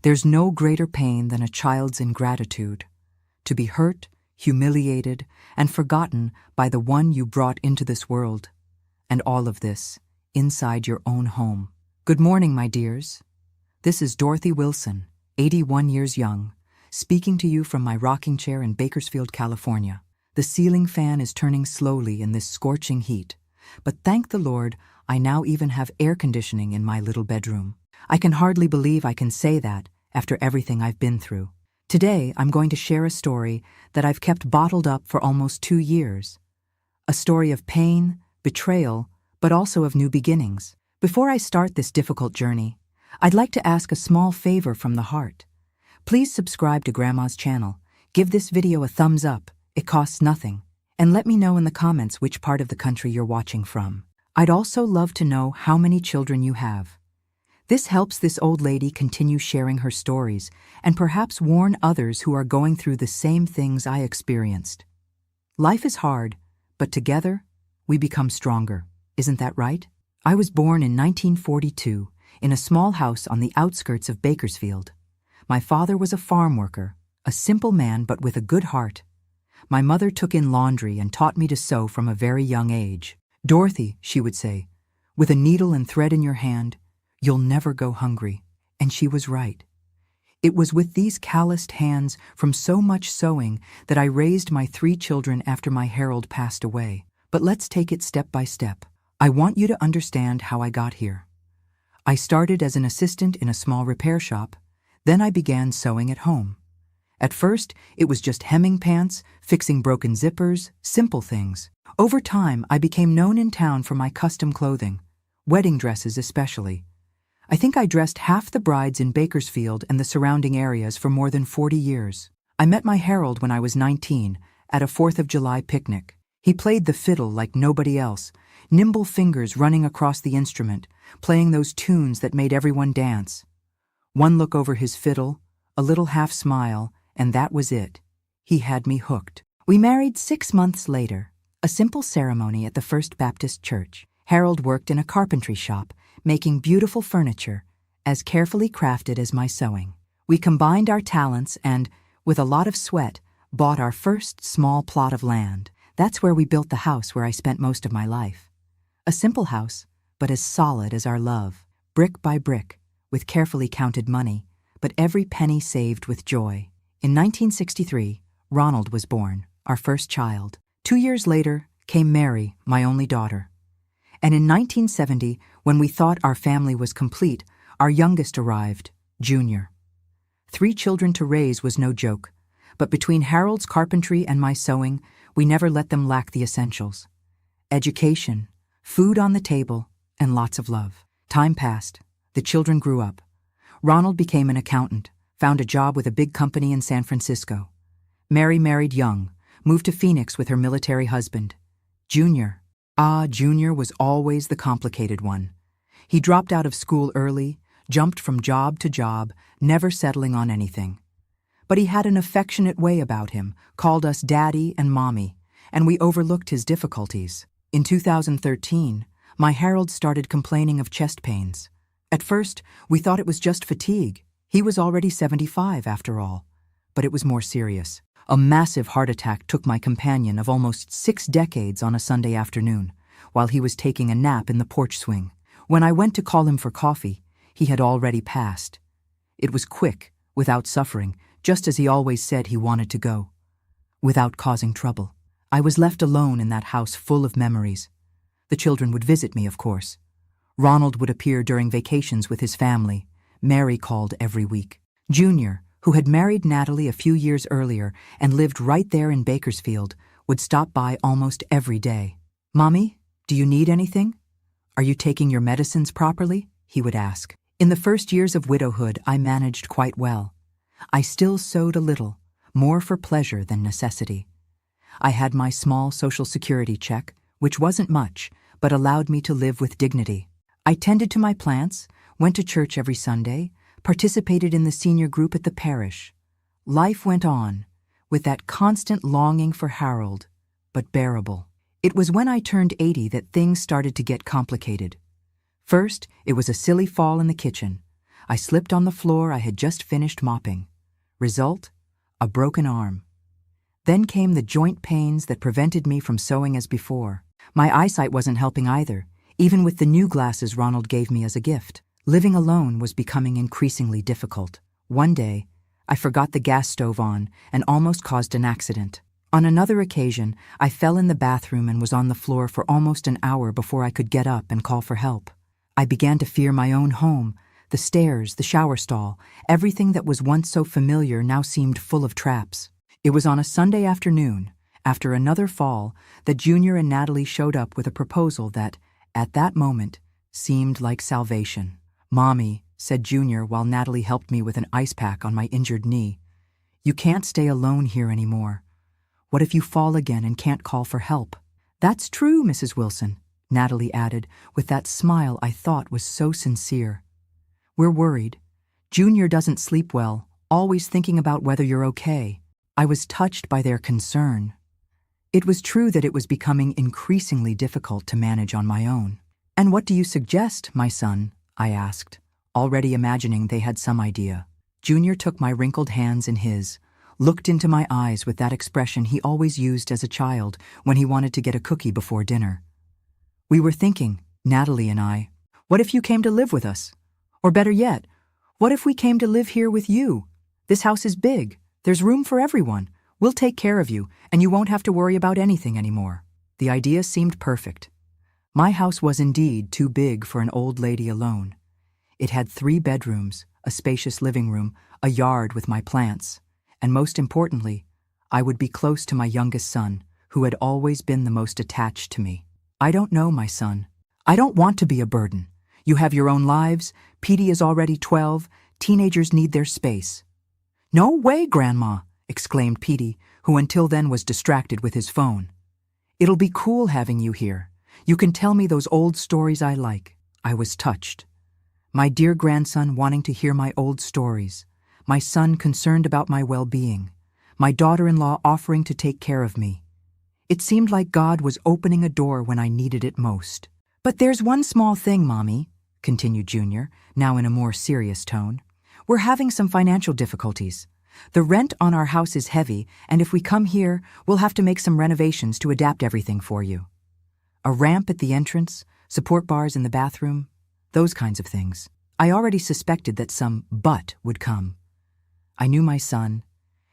There's no greater pain than a child's ingratitude, to be hurt, humiliated, and forgotten by the one you brought into this world, and all of this inside your own home. Good morning, my dears. This is Dorothy Wilson, 81 years young, speaking to you from my rocking chair in Bakersfield, California. The ceiling fan is turning slowly in this scorching heat, but thank the Lord, I now even have air conditioning in my little bedroom. I can hardly believe I can say that after everything I've been through. Today, I'm going to share a story that I've kept bottled up for almost 2 years. A story of pain, betrayal, but also of new beginnings. Before I start this difficult journey, I'd like to ask a small favor from the heart. Please subscribe to Grandma's channel, give this video a thumbs up, it costs nothing, and let me know in the comments which part of the country you're watching from. I'd also love to know how many children you have. This helps this old lady continue sharing her stories and perhaps warn others who are going through the same things I experienced. Life is hard, but together, we become stronger. Isn't that right? I was born in 1942 in a small house on the outskirts of Bakersfield. My father was a farm worker, a simple man but with a good heart. My mother took in laundry and taught me to sew from a very young age. "Dorothy," she would say, "with a needle and thread in your hand, you'll never go hungry." And she was right. It was with these calloused hands from so much sewing that I raised my 3 children after my Harold passed away. But let's take it step by step. I want you to understand how I got here. I started as an assistant in a small repair shop, then I began sewing at home. At first, it was just hemming pants, fixing broken zippers, simple things. Over time, I became known in town for my custom clothing, wedding dresses especially. I think I dressed half the brides in Bakersfield and the surrounding areas for more than 40 years. I met my Harold when I was 19 at a 4th of July picnic. He played the fiddle like nobody else, nimble fingers running across the instrument, playing those tunes that made everyone dance. One look over his fiddle, a little half smile, and that was it. He had me hooked. We married 6 months later, a simple ceremony at the First Baptist Church. Harold worked in a carpentry shop, making beautiful furniture, as carefully crafted as my sewing. We combined our talents and, with a lot of sweat, bought our first small plot of land. That's where we built the house where I spent most of my life. A simple house, but as solid as our love, brick by brick, with carefully counted money, but every penny saved with joy. In 1963, Ronald was born, our first child. 2 years later came Mary, my only daughter. And in 1970, when we thought our family was complete, our youngest arrived, Junior. 3 children to raise was no joke, but between Harold's carpentry and my sewing, we never let them lack the essentials. Education, food on the table, and lots of love. Time passed. The children grew up. Ronald became an accountant, found a job with a big company in San Francisco. Mary married young, moved to Phoenix with her military husband. Junior was always the complicated one. He dropped out of school early, jumped from job to job, never settling on anything. But he had an affectionate way about him, called us Daddy and Mommy, and we overlooked his difficulties. In 2013, my Harold started complaining of chest pains. At first, we thought it was just fatigue. He was already 75 after all. But it was more serious. A massive heart attack took my companion of almost 6 decades on a Sunday afternoon, while he was taking a nap in the porch swing. When I went to call him for coffee, he had already passed. It was quick, without suffering, just as he always said he wanted to go. Without causing trouble. I was left alone in that house full of memories. The children would visit me, of course. Ronald would appear during vacations with his family. Mary called every week. Junior, who had married Natalie a few years earlier and lived right there in Bakersfield, would stop by almost every day. "Mommy, do you need anything? Are you taking your medicines properly?" he would ask. In the first years of widowhood, I managed quite well. I still sewed a little, more for pleasure than necessity. I had my small Social Security check, which wasn't much, but allowed me to live with dignity. I tended to my plants, went to church every Sunday, participated in the senior group at the parish. Life went on, with that constant longing for Harold, but bearable. It was when I turned 80 that things started to get complicated. First, it was a silly fall in the kitchen. I slipped on the floor I had just finished mopping. Result? A broken arm. Then came the joint pains that prevented me from sewing as before. My eyesight wasn't helping either, even with the new glasses Ronald gave me as a gift. Living alone was becoming increasingly difficult. One day, I forgot the gas stove on and almost caused an accident. On another occasion, I fell in the bathroom and was on the floor for almost an hour before I could get up and call for help. I began to fear my own home. The stairs, the shower stall, everything that was once so familiar now seemed full of traps. It was on a Sunday afternoon, after another fall, that Junior and Natalie showed up with a proposal that, at that moment, seemed like salvation. "Mommy," said Junior while Natalie helped me with an ice pack on my injured knee, "you can't stay alone here anymore. What if you fall again and can't call for help?" "That's true, Mrs. Wilson," Natalie added with that smile I thought was so sincere. "We're worried. Junior doesn't sleep well, always thinking about whether you're okay." I was touched by their concern. It was true that it was becoming increasingly difficult to manage on my own. "And what do you suggest, my son?" I asked, already imagining they had some idea. Junior took my wrinkled hands in his, looked into my eyes with that expression he always used as a child when he wanted to get a cookie before dinner. "We were thinking, Natalie and I, what if you came to live with us? Or better yet, what if we came to live here with you? This house is big. There's room for everyone. We'll take care of you, and you won't have to worry about anything anymore." The idea seemed perfect. My house was indeed too big for an old lady alone. It had 3 bedrooms, a spacious living room, a yard with my plants, and most importantly, I would be close to my youngest son, who had always been the most attached to me. "I don't know, my son. I don't want to be a burden. You have your own lives. Petey is already 12. Teenagers need their space." "No way, Grandma," exclaimed Petey, who until then was distracted with his phone. "It'll be cool having you here. You can tell me those old stories I like." I was touched. My dear grandson wanting to hear my old stories, my son concerned about my well-being, my daughter-in-law offering to take care of me. It seemed like God was opening a door when I needed it most. "But there's one small thing, Mommy," continued Junior, now in a more serious tone. "We're having some financial difficulties. The rent on our house is heavy, and if we come here, we'll have to make some renovations to adapt everything for you. A ramp at the entrance, support bars in the bathroom, those kinds of things." I already suspected that some "but" would come. I knew my son,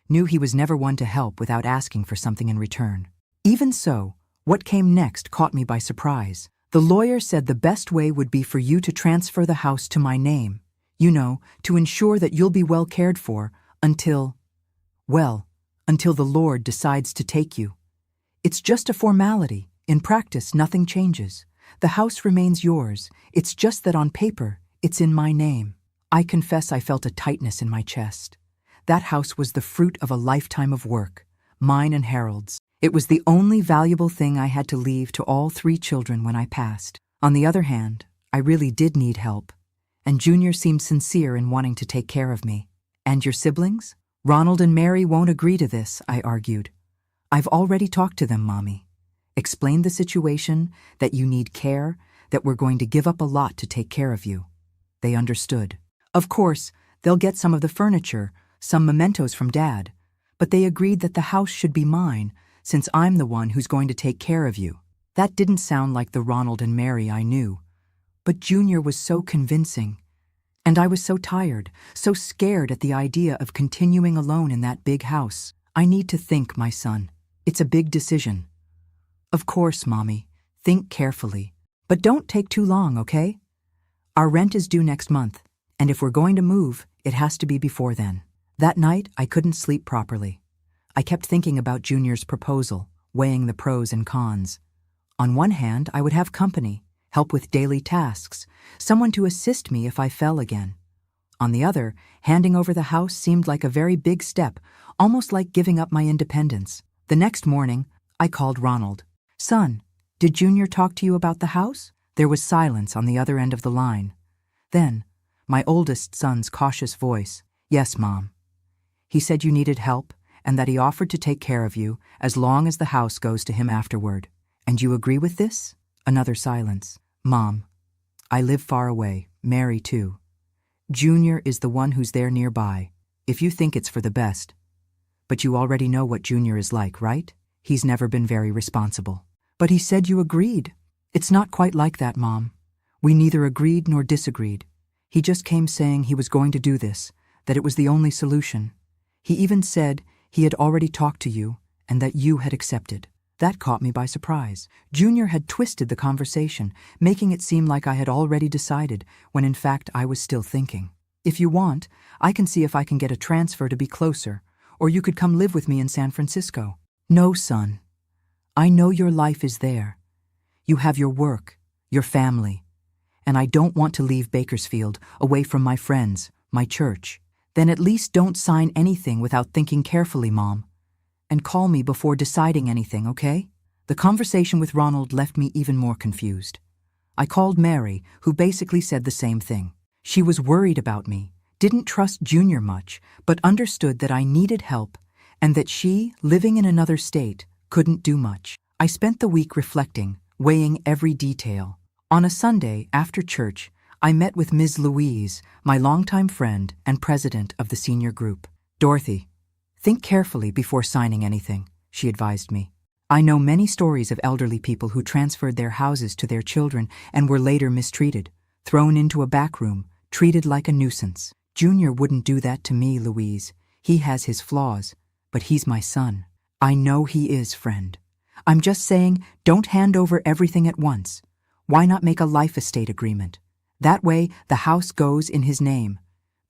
knew he was never one to help without asking for something in return. Even so, what came next caught me by surprise. The lawyer said the best way would be for you to transfer the house to my name, to ensure that you'll be well cared for until the Lord decides to take you. It's just a formality. In practice, nothing changes. The house remains yours. It's just that on paper, it's in my name. I confess I felt a tightness in my chest. That house was the fruit of a lifetime of work, mine and Harold's. It was the only valuable thing I had to leave to all 3 children when I passed. On the other hand, I really did need help, and Junior seemed sincere in wanting to take care of me. "And your siblings? Ronald and Mary won't agree to this," I argued. "I've already talked to them, Mommy. Explained the situation, that you need care, that we're going to give up a lot to take care of you. They understood. Of course, they'll get some of the furniture, some mementos from Dad, but they agreed that the house should be mine, since I'm the one who's going to take care of you." That didn't sound like the Ronald and Mary I knew, but Junior was so convincing, and I was so tired, so scared at the idea of continuing alone in that big house. "I need to think, my son. It's a big decision." "Of course, Mommy. Think carefully. But don't take too long, okay? Our rent is due next month, and if we're going to move, it has to be before then." That night, I couldn't sleep properly. I kept thinking about Junior's proposal, weighing the pros and cons. On one hand, I would have company, help with daily tasks, someone to assist me if I fell again. On the other, handing over the house seemed like a very big step, almost like giving up my independence. The next morning, I called Ronald. "Son, did Junior talk to you about the house?" There was silence on the other end of the line. Then, my oldest son's cautious voice, "Yes, Mom. He said you needed help, and that he offered to take care of you as long as the house goes to him afterward. And you agree with this?" Another silence. "Mom, I live far away, Mary too. Junior is the one who's there nearby, if you think it's for the best. But you already know what Junior is like, right? He's never been very responsible. But he said you agreed. It's not quite like that, Mom. We neither agreed nor disagreed. He just came saying he was going to do this, that it was the only solution. He even said he had already talked to you and that you had accepted. That caught me by surprise. Junior had twisted the conversation, making it seem like I had already decided, when in fact I was still thinking. If you want, I can see if I can get a transfer to be closer, or you could come live with me in San Francisco. No, son. I know your life is there. You have your work, your family, and I don't want to leave Bakersfield, away from my friends, my church. Then at least don't sign anything without thinking carefully, Mom. And call me before deciding anything, okay? The conversation with Ronald left me even more confused. I called Mary, who basically said the same thing. She was worried about me, didn't trust Junior much, but understood that I needed help and that she, living in another state, couldn't do much. I spent the week reflecting, weighing every detail. On a Sunday, after church, I met with Ms. Louise, my longtime friend and president of the senior group. Dorothy, think carefully before signing anything, she advised me. I know many stories of elderly people who transferred their houses to their children and were later mistreated, thrown into a back room, treated like a nuisance. Junior wouldn't do that to me, Louise. He has his flaws, but he's my son. I know he is, friend. I'm just saying, don't hand over everything at once. Why not make a life estate agreement? That way, the house goes in his name,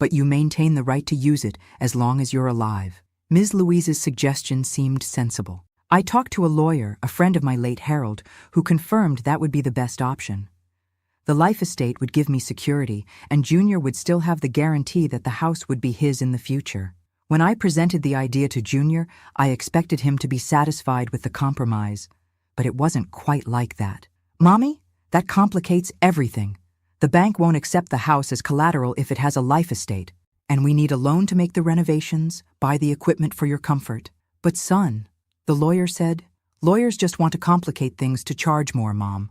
but you maintain the right to use it as long as you're alive. Ms. Louise's suggestion seemed sensible. I talked to a lawyer, a friend of my late Harold, who confirmed that would be the best option. The life estate would give me security, and Junior would still have the guarantee that the house would be his in the future. When I presented the idea to Junior, I expected him to be satisfied with the compromise, but it wasn't quite like that. Mommy, that complicates everything. The bank won't accept the house as collateral if it has a life estate, and we need a loan to make the renovations, buy the equipment for your comfort. But son, the lawyer said, lawyers just want to complicate things to charge more, Mom.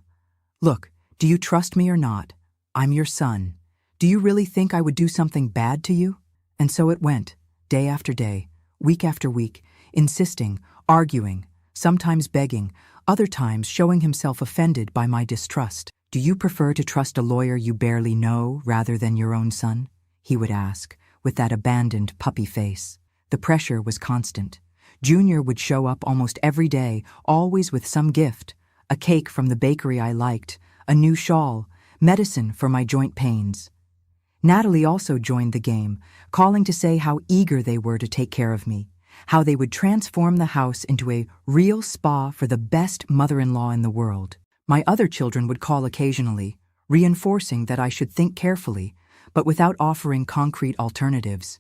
Look, do you trust me or not? I'm your son. Do you really think I would do something bad to you? And so it went, day after day, week after week, insisting, arguing, sometimes begging, other times showing himself offended by my distrust. Do you prefer to trust a lawyer you barely know rather than your own son? He would ask, with that abandoned puppy face. The pressure was constant. Junior would show up almost every day, always with some gift, a cake from the bakery I liked, a new shawl, medicine for my joint pains. Natalie also joined the game, calling to say how eager they were to take care of me, how they would transform the house into a real spa for the best mother-in-law in the world. My other children would call occasionally, reinforcing that I should think carefully, but without offering concrete alternatives.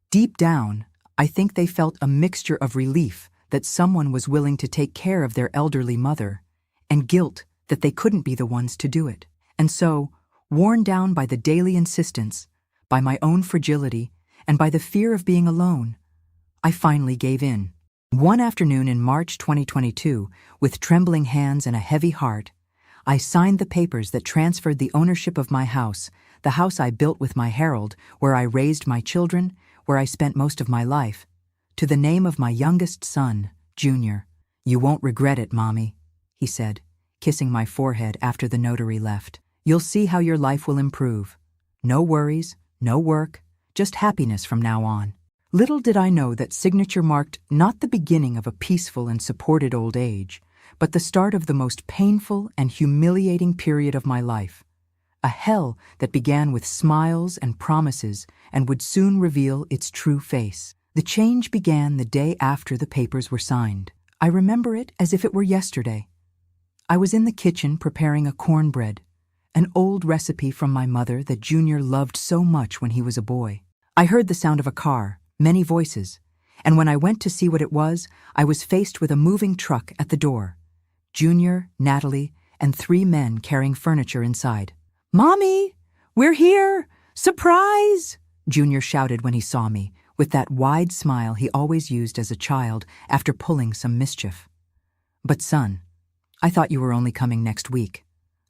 Deep down, I think they felt a mixture of relief that someone was willing to take care of their elderly mother, and guilt that they couldn't be the ones to do it. And so, worn down by the daily insistence, by my own fragility, and by the fear of being alone, I finally gave in. One afternoon in March 2022, with trembling hands and a heavy heart, I signed the papers that transferred the ownership of my house, the house I built with my Harold, where I raised my children, where I spent most of my life, to the name of my youngest son, Junior. You won't regret it, Mommy, he said, kissing my forehead after the notary left. You'll see how your life will improve. No worries, no work, just happiness from now on. Little did I know that signature marked not the beginning of a peaceful and supported old age, but the start of the most painful and humiliating period of my life. A hell that began with smiles and promises and would soon reveal its true face. The change began the day after the papers were signed. I remember it as if it were yesterday. I was in the kitchen preparing a cornbread, an old recipe from my mother that Junior loved so much when he was a boy. I heard the sound of a car, many voices, and when I went to see what it was, I was faced with a moving truck at the door. Junior, Natalie, and 3 men carrying furniture inside. "Mommy, we're here! Surprise!" Junior shouted when he saw me, with that wide smile he always used as a child after pulling some mischief. "But son, I thought you were only coming next week.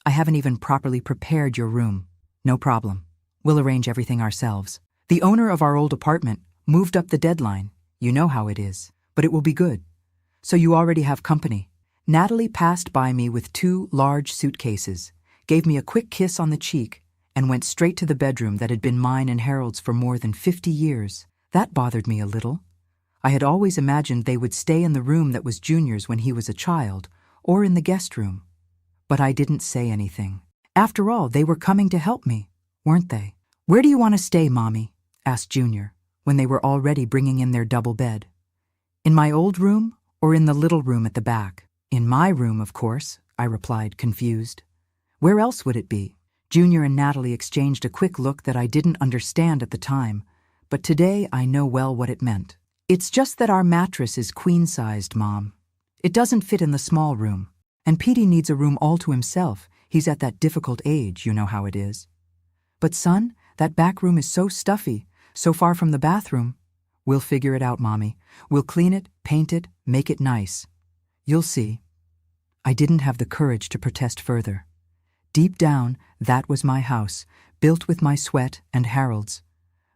I haven't even properly prepared your room." "No problem. We'll arrange everything ourselves. The owner of our old apartment moved up the deadline. You know how it is. But it will be good. So you already have company. Natalie passed by me with 2 large suitcases, gave me a quick kiss on the cheek, and went straight to the bedroom that had been mine and Harold's for more than 50 years. That bothered me a little. I had always imagined they would stay in the room that was Junior's when he was a child, or in the guest room. But I didn't say anything. After all, they were coming to help me, weren't they? "Where do you want to stay, Mommy?" asked Junior, when they were already bringing in their double bed. "In my old room, or in the little room at the back?" "In my room, of course," I replied, confused. "Where else would it be?" Junior and Natalie exchanged a quick look that I didn't understand at the time, but today I know well what it meant. "It's just that our mattress is queen-sized, Mom. It doesn't fit in the small room. And Petey needs a room all to himself. He's at that difficult age, you know how it is." "But son, that back room is so stuffy, so far from the bathroom." "We'll figure it out, Mommy. We'll clean it, paint it, make it nice. You'll see." I didn't have the courage to protest further. Deep down, that was my house, built with my sweat and Harold's.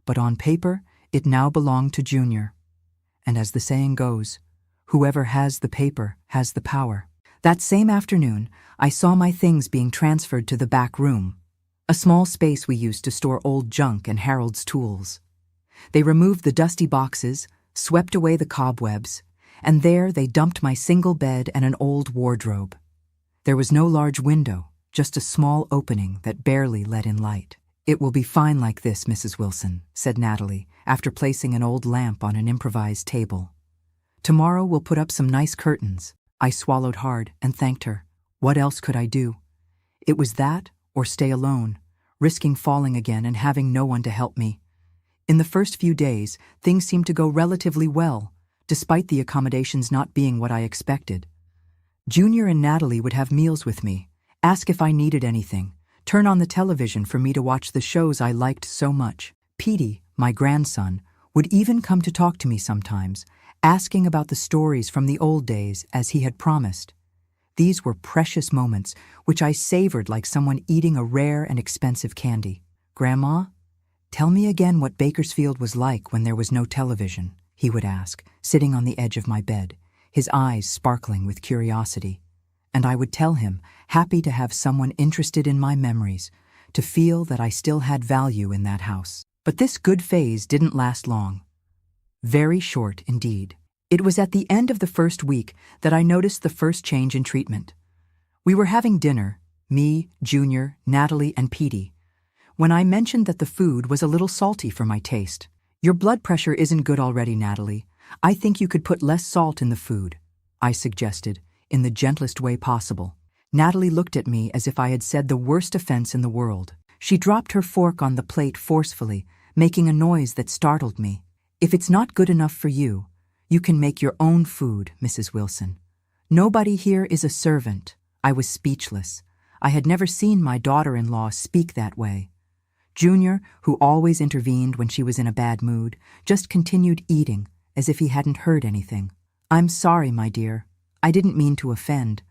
But on paper, it now belonged to Junior. And as the saying goes, whoever has the paper has the power. That same afternoon, I saw my things being transferred to the back room, a small space we used to store old junk and Harold's tools. They removed the dusty boxes, swept away the cobwebs, and there they dumped my single bed and an old wardrobe. There was no large window, just a small opening that barely let in light. "It will be fine like this, Mrs. Wilson," said Natalie, after placing an old lamp on an improvised table. "Tomorrow we'll put up some nice curtains." I swallowed hard and thanked her. What else could I do? It was that or stay alone, risking falling again and having no one to help me. In the first few days, things seemed to go relatively well, despite the accommodations not being what I expected. Junior and Natalie would have meals with me, ask if I needed anything, turn on the television for me to watch the shows I liked so much. Petey, my grandson, would even come to talk to me sometimes, asking about the stories from the old days as he had promised. These were precious moments which I savored like someone eating a rare and expensive candy. "Grandma, tell me again what Bakersfield was like when there was no television," he would ask, sitting on the edge of my bed, his eyes sparkling with curiosity. And I would tell him, happy to have someone interested in my memories, to feel that I still had value in that house. But this good phase didn't last long. Very short indeed. It was at the end of the first week that I noticed the first change in treatment. We were having dinner, me, Junior, Natalie, and Petey, when I mentioned that the food was a little salty for my taste. "Your blood pressure isn't good already, Natalie. I think you could put less salt in the food," I suggested, in the gentlest way possible. Natalie looked at me as if I had said the worst offense in the world. She dropped her fork on the plate forcefully, making a noise that startled me. "If it's not good enough for you, you can make your own food, Mrs. Wilson. Nobody here is a servant." I was speechless. I had never seen my daughter-in-law speak that way. Junior, who always intervened when she was in a bad mood, just continued eating, as if he hadn't heard anything. "I'm sorry, my dear. I didn't mean to offend.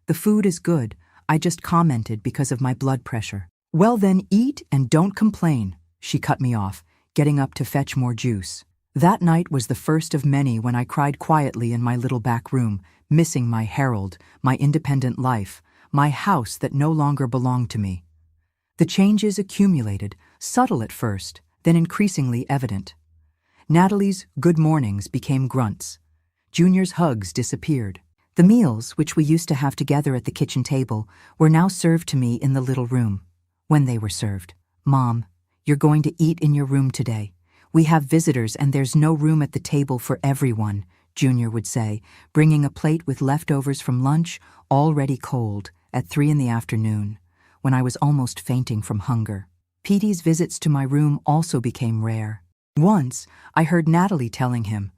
The food is good. I just commented because of my blood pressure." "Well then, eat and don't complain," she cut me off, getting up to fetch more juice. That night was the first of many when I cried quietly in my little back room, missing my Harold, my independent life, my house that no longer belonged to me. The changes accumulated, subtle at first, then increasingly evident. Natalie's good mornings became grunts. Junior's hugs disappeared. The meals, which we used to have together at the kitchen table, were now served to me in the little room. When they were served, "Mom, you're going to eat in your room today. We have visitors and there's no room at the table for everyone," Junior would say, bringing a plate with leftovers from lunch, already cold, at 3 p.m, when I was almost fainting from hunger. Petey's visits to my room also became rare. Once, I heard Natalie telling him,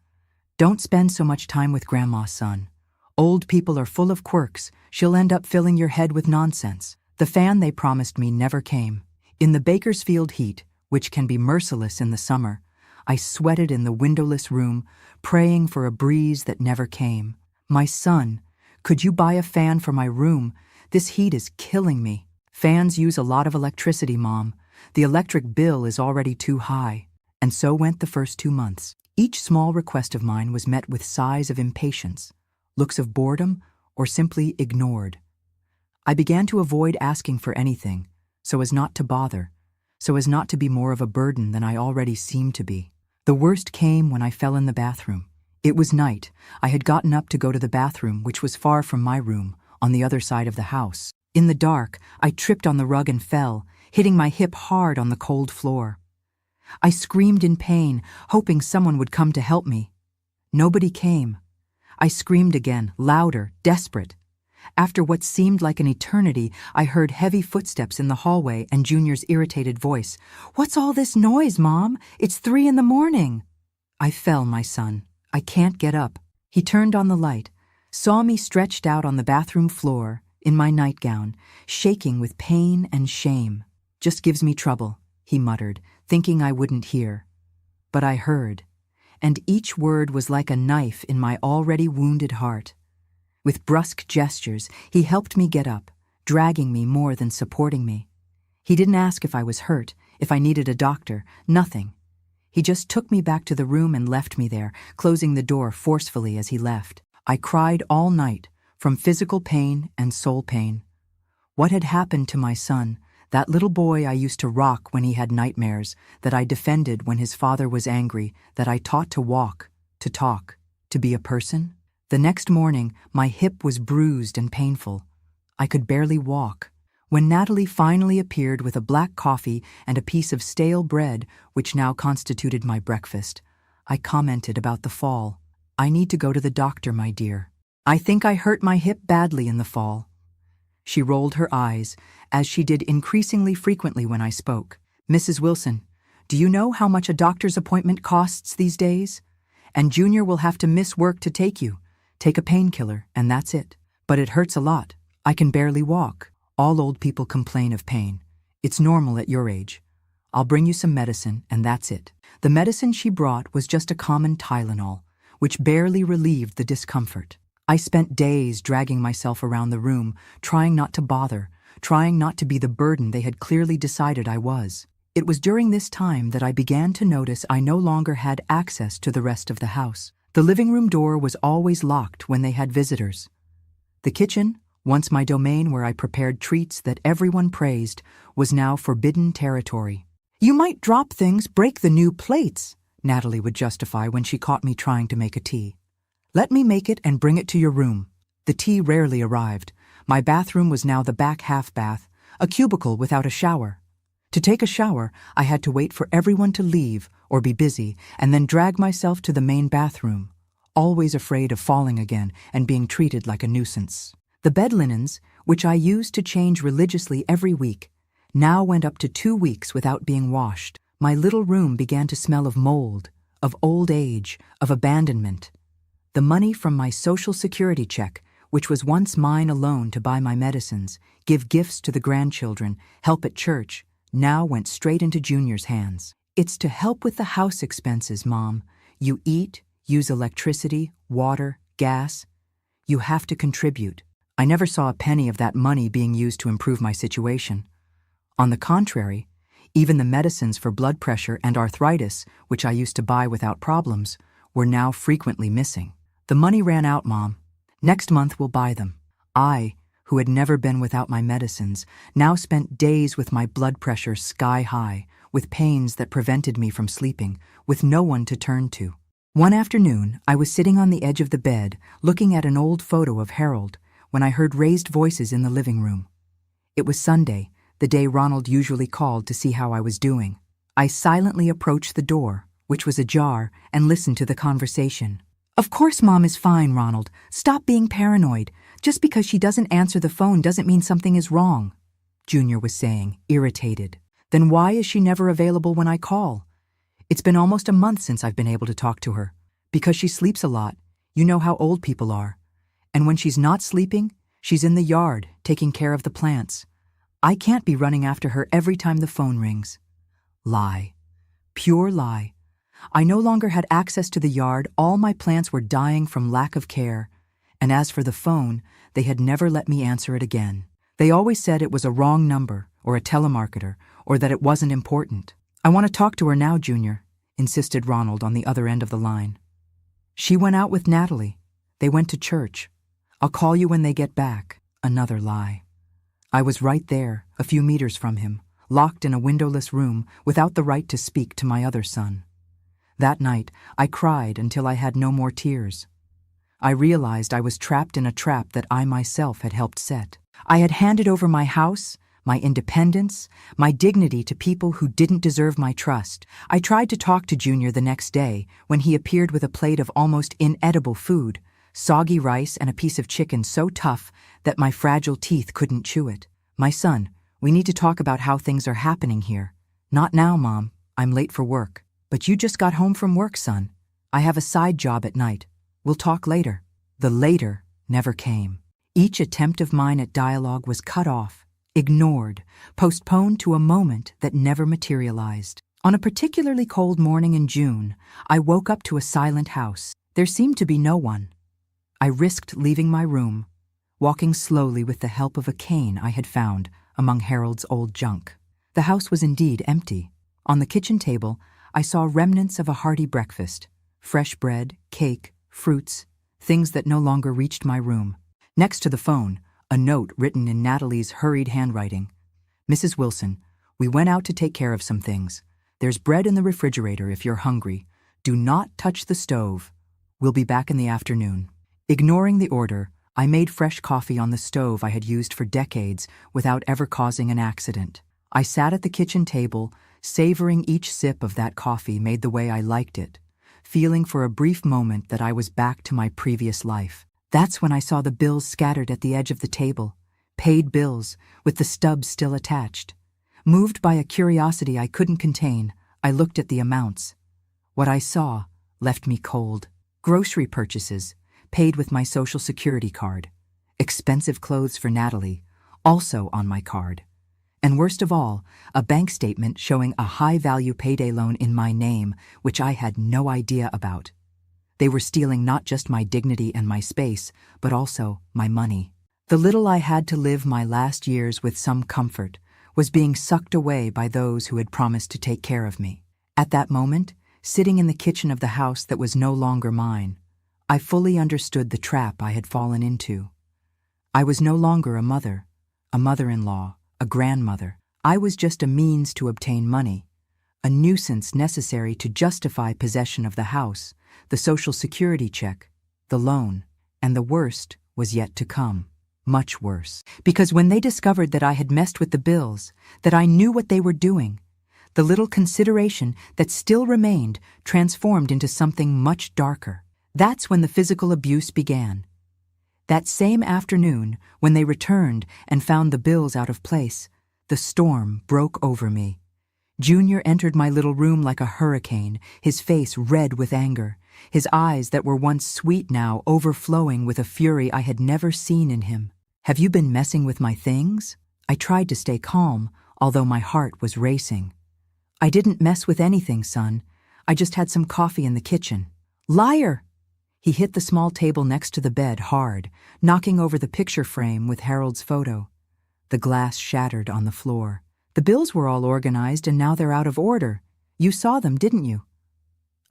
"Don't spend so much time with Grandma, son. Old people are full of quirks. She'll end up filling your head with nonsense." The fan they promised me never came. In the Bakersfield heat, which can be merciless in the summer, I sweated in the windowless room, praying for a breeze that never came. "My son, could you buy a fan for my room? This heat is killing me." "Fans use a lot of electricity, Mom. The electric bill is already too high. And so went the first 2 months. Each small request of mine was met with sighs of impatience, looks of boredom, or simply ignored. I began to avoid asking for anything, so as not to bother, so as not to be more of a burden than I already seemed to be. The worst came when I fell in the bathroom. It was night. I had gotten up to go to the bathroom, which was far from my room, on the other side of the house. In the dark, I tripped on the rug and fell, hitting my hip hard on the cold floor. I screamed in pain, hoping someone would come to help me. Nobody came. I screamed again, louder, desperate. After what seemed like an eternity, I heard heavy footsteps in the hallway and Junior's irritated voice. "What's all this noise, Mom? It's 3 a.m. I fell, my son. I can't get up. He turned on the light, saw me stretched out on the bathroom floor, in my nightgown, shaking with pain and shame. "Just gives me trouble," he muttered, thinking I wouldn't hear. But I heard, and each word was like a knife in my already wounded heart. With brusque gestures, he helped me get up, dragging me more than supporting me. He didn't ask if I was hurt, if I needed a doctor, nothing. He just took me back to the room and left me there, closing the door forcefully as he left. I cried all night, from physical pain and soul pain. What had happened to my son, that little boy I used to rock when he had nightmares, that I defended when his father was angry, that I taught to walk, to talk, to be a person? The next morning, my hip was bruised and painful. I could barely walk. When Natalie finally appeared with a black coffee and a piece of stale bread, which now constituted my breakfast, I commented about the fall. "I need to go to the doctor, my dear. I think I hurt my hip badly in the fall." She rolled her eyes, as she did increasingly frequently when I spoke. "Mrs. Wilson, do you know how much a doctor's appointment costs these days? And Junior will have to miss work to take you. Take a painkiller, and that's it. But it hurts a lot. I can barely walk. All old people complain of pain. It's normal at your age. I'll bring you some medicine, and that's it." The medicine she brought was just a common Tylenol, which barely relieved the discomfort. I spent days dragging myself around the room, trying not to bother, trying not to be the burden they had clearly decided I was. It was during this time that I began to notice I no longer had access to the rest of the house. The living room door was always locked when they had visitors. The kitchen, once my domain where I prepared treats that everyone praised, was now forbidden territory. "You might drop things, break the new plates," Natalie would justify when she caught me trying to make a tea. "Let me make it and bring it to your room." The tea rarely arrived. My bathroom was now the back half bath, a cubicle without a shower. To take a shower, I had to wait for everyone to leave or be busy and then drag myself to the main bathroom, always afraid of falling again and being treated like a nuisance. The bed linens, which I used to change religiously every week, now went up to 2 weeks without being washed. My little room began to smell of mold, of old age, of abandonment. The money from my Social Security check, which was once mine alone to buy my medicines, give gifts to the grandchildren, help at church, now went straight into Junior's hands. "It's to help with the house expenses, Mom. You eat, use electricity, water, gas. You have to contribute." I never saw a penny of that money being used to improve my situation. On the contrary, even the medicines for blood pressure and arthritis, which I used to buy without problems, were now frequently missing. "The money ran out, Mom. Next month we'll buy them." I, who had never been without my medicines, now spent days with my blood pressure sky high, with pains that prevented me from sleeping, with no one to turn to. One afternoon, I was sitting on the edge of the bed, looking at an old photo of Harold, when I heard raised voices in the living room. It was Sunday, the day Ronald usually called to see how I was doing. I silently approached the door, which was ajar, and listened to the conversation. "Of course Mom is fine, Ronald. Stop being paranoid. Just because she doesn't answer the phone doesn't mean something is wrong," Junior was saying, irritated. "Then why is she never available when I call? It's been almost a month since I've been able to talk to her. Because she sleeps a lot. You know how old people are. And when she's not sleeping, she's in the yard, taking care of the plants. I can't be running after her every time the phone rings." Lie. Pure lie. I no longer had access to the yard, all my plants were dying from lack of care, and as for the phone, they had never let me answer it again. They always said it was a wrong number, or a telemarketer, or that it wasn't important. I want to talk to her now, Junior, insisted Ronald on the other end of the line. She went out with Natalie. They went to church. I'll call you when they get back. Another lie. I was right there, a few meters from him, locked in a windowless room without the right to speak to my other son. That night, I cried until I had no more tears. I realized I was trapped in a trap that I myself had helped set. I had handed over my house, my independence, my dignity to people who didn't deserve my trust. I tried to talk to Junior the next day when he appeared with a plate of almost inedible food, soggy rice and a piece of chicken so tough that my fragile teeth couldn't chew it. My son, we need to talk about how things are happening here. Not now, Mom. I'm late for work. But you just got home from work, son. I have a side job at night. We'll talk later. The later never came. Each attempt of mine at dialogue was cut off, ignored, postponed to a moment that never materialized. On a particularly cold morning in June, I woke up to a silent house. There seemed to be no one. I risked leaving my room, walking slowly with the help of a cane I had found among Harold's old junk. The house was indeed empty. On the kitchen table, I saw remnants of a hearty breakfast, fresh bread, cake, fruits, things that no longer reached my room. Next to the phone, a note written in Natalie's hurried handwriting. Mrs. Wilson, we went out to take care of some things. There's bread in the refrigerator if you're hungry. Do not touch the stove. We'll be back in the afternoon. Ignoring the order, I made fresh coffee on the stove I had used for decades without ever causing an accident. I sat at the kitchen table, savoring each sip of that coffee made the way I liked it, feeling for a brief moment that I was back to my previous life. That's when I saw the bills scattered at the edge of the table, paid bills, with the stubs still attached. Moved by a curiosity I couldn't contain, I looked at the amounts. What I saw left me cold. Grocery purchases, paid with my Social Security card. Expensive clothes for Natalie, also on my card. And worst of all, a bank statement showing a high-value payday loan in my name, which I had no idea about. They were stealing not just my dignity and my space, but also my money. The little I had to live my last years with some comfort was being sucked away by those who had promised to take care of me. At that moment, sitting in the kitchen of the house that was no longer mine, I fully understood the trap I had fallen into. I was no longer a mother-in-law, a grandmother. I was just a means to obtain money, a nuisance necessary to justify possession of the house, the Social Security check, the loan, and the worst was yet to come. Much worse. Because when they discovered that I had messed with the bills, that I knew what they were doing, the little consideration that still remained transformed into something much darker. That's when the physical abuse began. That same afternoon, when they returned and found the bills out of place, the storm broke over me. Junior entered my little room like a hurricane, his face red with anger, his eyes that were once sweet now overflowing with a fury I had never seen in him. Have you been messing with my things? I tried to stay calm, although my heart was racing. I didn't mess with anything, son. I just had some coffee in the kitchen. Liar! He hit the small table next to the bed hard, knocking over the picture frame with Harold's photo. The glass shattered on the floor. The bills were all organized and now they're out of order. You saw them, didn't you?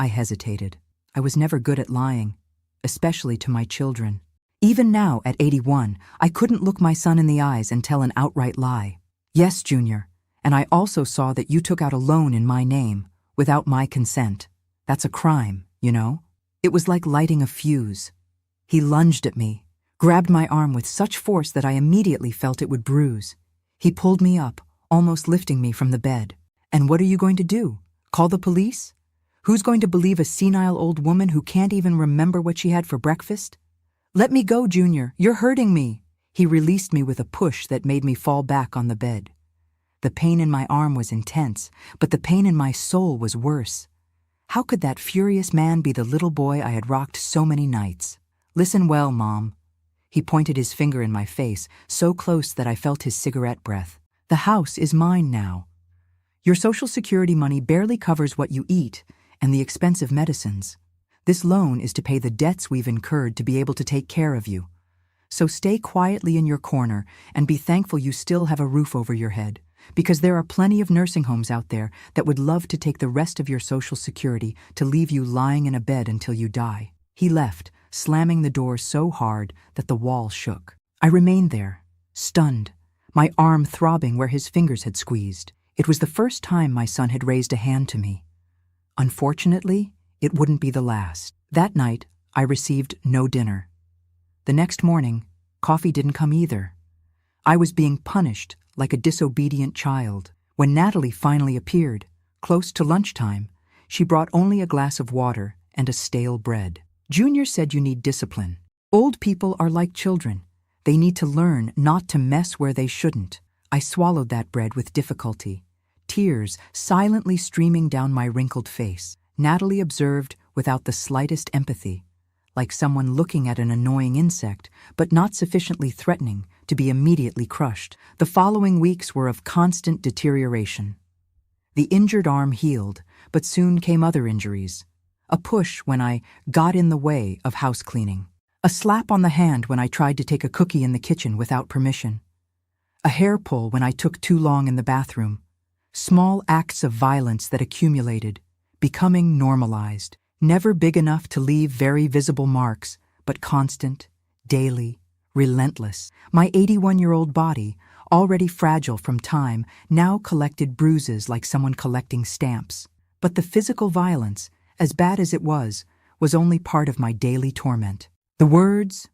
I hesitated. I was never good at lying, especially to my children. Even now, at 81, I couldn't look my son in the eyes and tell an outright lie. Yes, Junior, and I also saw that you took out a loan in my name, without my consent. That's a crime, you know? It was like lighting a fuse. He lunged at me, grabbed my arm with such force that I immediately felt it would bruise. He pulled me up, almost lifting me from the bed. And what are you going to do? Call the police? Who's going to believe a senile old woman who can't even remember what she had for breakfast? Let me go, Junior. You're hurting me. He released me with a push that made me fall back on the bed. The pain in my arm was intense, but the pain in my soul was worse. How could that furious man be the little boy I had rocked so many nights? Listen well, Mom. He pointed his finger in my face, so close that I felt his cigarette breath. The house is mine now. Your Social Security money barely covers what you eat and the expensive medicines. This loan is to pay the debts we've incurred to be able to take care of you. So stay quietly in your corner and be thankful you still have a roof over your head, because there are plenty of nursing homes out there that would love to take the rest of your Social Security to leave you lying in a bed until you die." He left, slamming the door so hard that the wall shook. I remained there, stunned, my arm throbbing where his fingers had squeezed. It was the first time my son had raised a hand to me. Unfortunately, it wouldn't be the last. That night, I received no dinner. The next morning, coffee didn't come either. I was being punished like a disobedient child. When Natalie finally appeared, close to lunchtime, she brought only a glass of water and a stale bread. "Junior said you need discipline. Old people are like children. They need to learn not to mess where they shouldn't." I swallowed that bread with difficulty, tears silently streaming down my wrinkled face. Natalie observed without the slightest empathy, like someone looking at an annoying insect, but not sufficiently threatening to be immediately crushed. The following weeks were of constant deterioration. The injured arm healed, but soon came other injuries. A push when I got in the way of house cleaning. A slap on the hand when I tried to take a cookie in the kitchen without permission. A hair pull when I took too long in the bathroom. Small acts of violence that accumulated, becoming normalized. Never big enough to leave very visible marks, but constant, daily, relentless. My 81-year-old body, already fragile from time, now collected bruises like someone collecting stamps. But the physical violence, as bad as it was only part of my daily torment. The words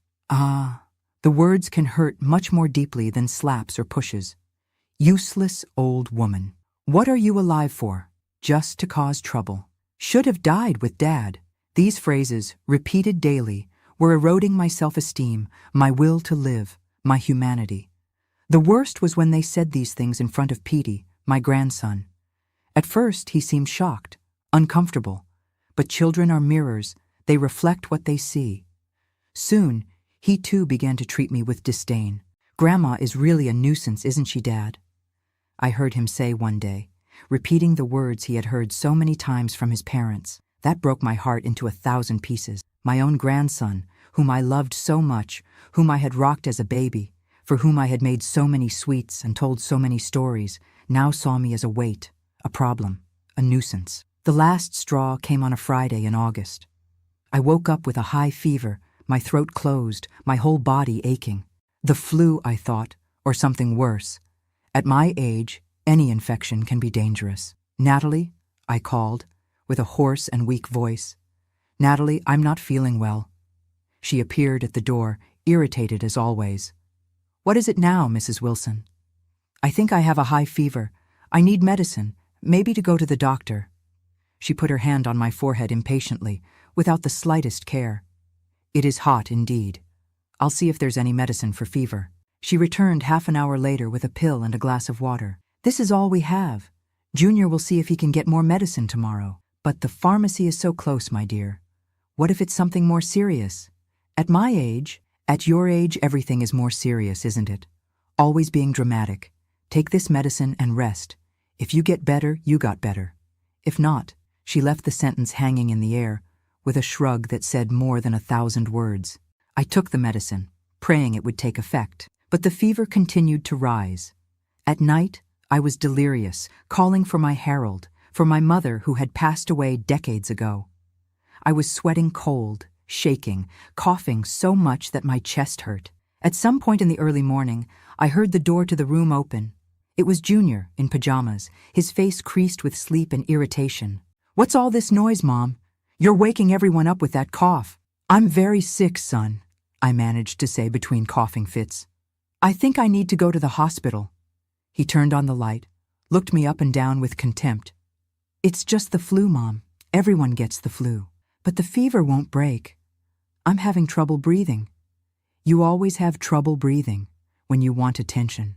can hurt much more deeply than slaps or pushes. Useless old woman. What are you alive for? Just to cause trouble. Should have died with Dad. These phrases, repeated daily, were eroding my self-esteem, my will to live, my humanity. The worst was when they said these things in front of Petey, my grandson. At first, he seemed shocked, uncomfortable. But children are mirrors, they reflect what they see. Soon, he too began to treat me with disdain. "Grandma is really a nuisance, isn't she, Dad?" I heard him say one day, repeating the words he had heard so many times from his parents. That broke my heart into 1,000 pieces. My own grandson, whom I loved so much, whom I had rocked as a baby, for whom I had made so many sweets and told so many stories, now saw me as a weight, a problem, a nuisance. The last straw came on a Friday in August. I woke up with a high fever, my throat closed, my whole body aching. The flu, I thought, or something worse. At my age, any infection can be dangerous. "Natalie," I called, with a hoarse and weak voice. "Natalie, I'm not feeling well." She appeared at the door, irritated as always. "What is it now, Mrs. Wilson?" "I think I have a high fever. I need medicine, maybe to go to the doctor." She put her hand on my forehead impatiently, without the slightest care. "It is hot indeed. I'll see if there's any medicine for fever." She returned half an hour later with a pill and a glass of water. "This is all we have. Junior will see if he can get more medicine tomorrow." "But the pharmacy is so close, my dear. What if it's something more serious? At my age, at your age, everything is more serious, isn't it? Always being dramatic. Take this medicine and rest. If you get better, you got better. If not," she left the sentence hanging in the air, with a shrug that said more than 1,000 words. I took the medicine, praying it would take effect. But the fever continued to rise. At night, I was delirious, calling for my Harold, for my mother who had passed away decades ago. I was sweating cold, shaking, coughing so much that my chest hurt. At some point in the early morning, I heard the door to the room open. It was Junior, in pajamas, his face creased with sleep and irritation. "What's all this noise, Mom? You're waking everyone up with that cough." "I'm very sick, son," I managed to say between coughing fits. "I think I need to go to the hospital." He turned on the light, looked me up and down with contempt. "It's just the flu, Mom. Everyone gets the flu. But the fever won't break. I'm having trouble breathing." "You always have trouble breathing when you want attention.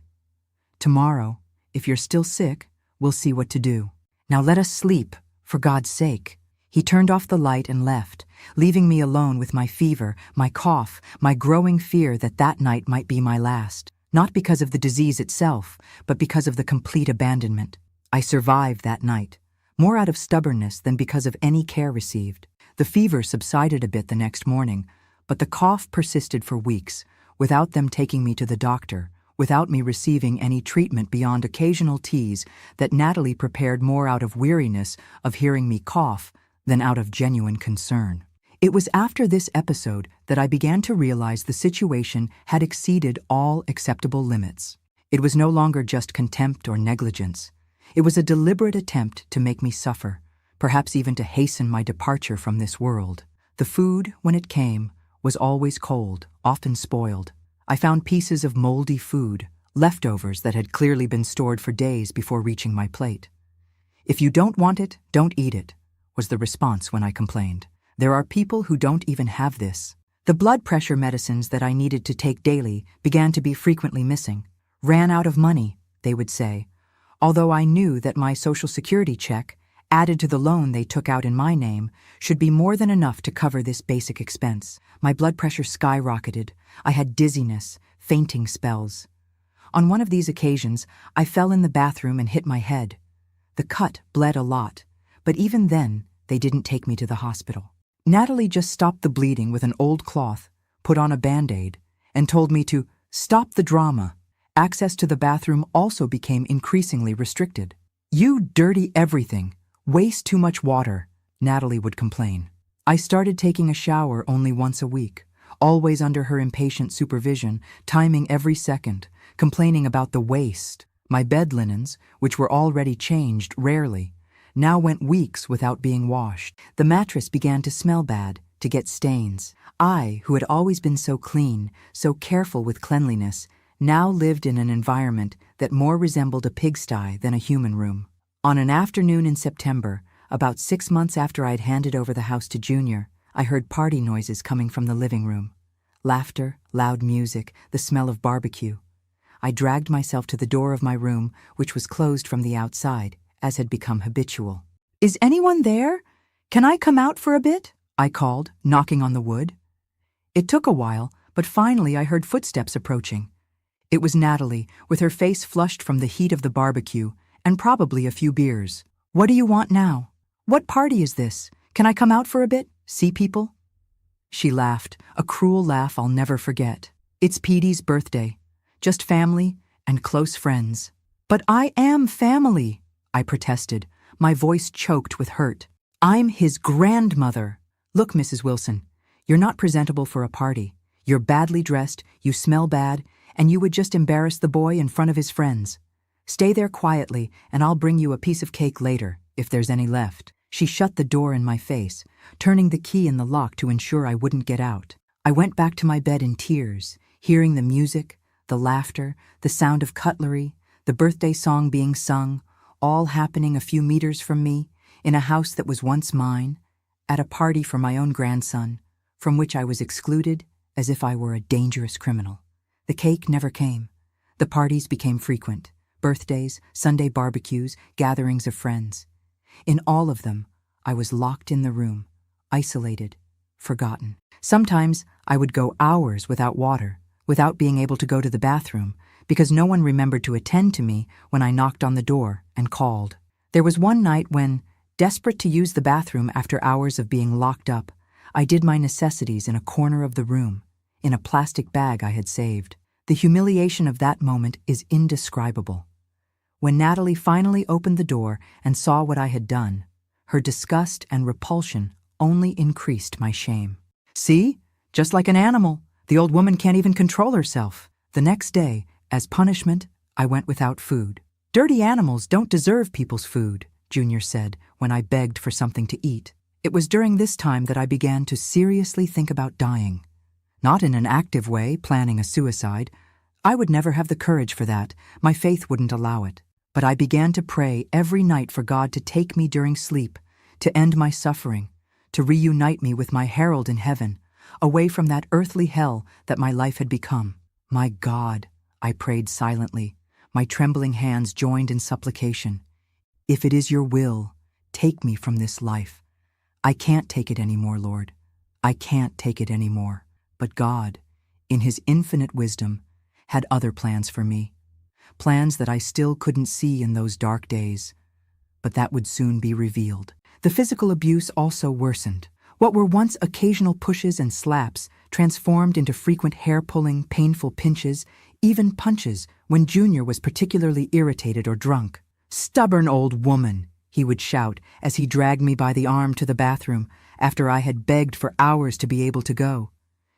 Tomorrow, if you're still sick, we'll see what to do. Now let us sleep, for God's sake." He turned off the light and left, leaving me alone with my fever, my cough, my growing fear that that night might be my last. Not because of the disease itself, but because of the complete abandonment. I survived that night, more out of stubbornness than because of any care received. The fever subsided a bit the next morning, but the cough persisted for weeks, without them taking me to the doctor, without me receiving any treatment beyond occasional teas that Natalie prepared more out of weariness of hearing me cough than out of genuine concern. It was after this episode that I began to realize the situation had exceeded all acceptable limits. It was no longer just contempt or negligence. It was a deliberate attempt to make me suffer, perhaps even to hasten my departure from this world. The food, when it came, was always cold, often spoiled. I found pieces of moldy food, leftovers that had clearly been stored for days before reaching my plate. "If you don't want it, don't eat it," was the response when I complained. There are people who don't even have this. The blood pressure medicines that I needed to take daily began to be frequently missing. "Ran out of money," they would say, although I knew that my Social Security check, added to the loan they took out in my name, should be more than enough to cover this basic expense. My blood pressure skyrocketed. I had dizziness, fainting spells. On one of these occasions, I fell in the bathroom and hit my head. The cut bled a lot, but even then, they didn't take me to the hospital. Natalie just stopped the bleeding with an old cloth, put on a Band-Aid, and told me to stop the drama. Access to the bathroom also became increasingly restricted. "You dirty everything. Waste too much water," Natalie would complain. I started taking a shower only once a week, always under her impatient supervision, timing every second, complaining about the waste. My bed linens, which were already changed rarely, now went weeks without being washed. The mattress began to smell bad, to get stains. I, who had always been so clean, so careful with cleanliness, now lived in an environment that more resembled a pigsty than a human room. On an afternoon in September, about 6 months after I'd handed over the house to Junior, I heard party noises coming from the living room. Laughter, loud music, the smell of barbecue. I dragged myself to the door of my room, which was closed from the outside, as had become habitual. "Is anyone there? Can I come out for a bit?" I called, knocking on the wood. It took a while, but finally I heard footsteps approaching. It was Natalie, with her face flushed from the heat of the barbecue, and probably a few beers. "What do you want now? What party is this? Can I come out for a bit? See people?" She laughed, a cruel laugh I'll never forget. "It's Petey's birthday. Just family and close friends." "But I am family," I protested, my voice choked with hurt. "I'm his grandmother. Look, Mrs. Wilson, you're not presentable for a party. You're badly dressed, you smell bad, and you would just embarrass the boy in front of his friends. Stay there quietly, and I'll bring you a piece of cake later, if there's any left." She shut the door in my face, turning the key in the lock to ensure I wouldn't get out. I went back to my bed in tears, hearing the music, the laughter, the sound of cutlery, the birthday song being sung, all happening a few meters from me, in a house that was once mine, at a party for my own grandson, from which I was excluded as if I were a dangerous criminal. The cake never came. The parties became frequent. Birthdays, Sunday barbecues, gatherings of friends. In all of them, I was locked in the room, isolated, forgotten. Sometimes I would go hours without water, without being able to go to the bathroom, because no one remembered to attend to me when I knocked on the door and called. There was one night when, desperate to use the bathroom after hours of being locked up, I did my necessities in a corner of the room, in a plastic bag I had saved. The humiliation of that moment is indescribable. When Natalie finally opened the door and saw what I had done, her disgust and repulsion only increased my shame. "See? Just like an animal. The old woman can't even control herself." The next day, as punishment, I went without food. "Dirty animals don't deserve people's food," Junior said when I begged for something to eat. It was during this time that I began to seriously think about dying. Not in an active way, planning a suicide. I would never have the courage for that. My faith wouldn't allow it. But I began to pray every night for God to take me during sleep, to end my suffering, to reunite me with my herald in heaven, away from that earthly hell that my life had become. "My God," I prayed silently, my trembling hands joined in supplication, "if it is your will, take me from this life. I can't take it anymore, Lord. I can't take it anymore." But God, in his infinite wisdom, had other plans for me. Plans that I still couldn't see in those dark days, but that would soon be revealed. The physical abuse also worsened. What were once occasional pushes and slaps transformed into frequent hair-pulling, painful pinches, even punches when Junior was particularly irritated or drunk. "Stubborn old woman," he would shout as he dragged me by the arm to the bathroom after I had begged for hours to be able to go.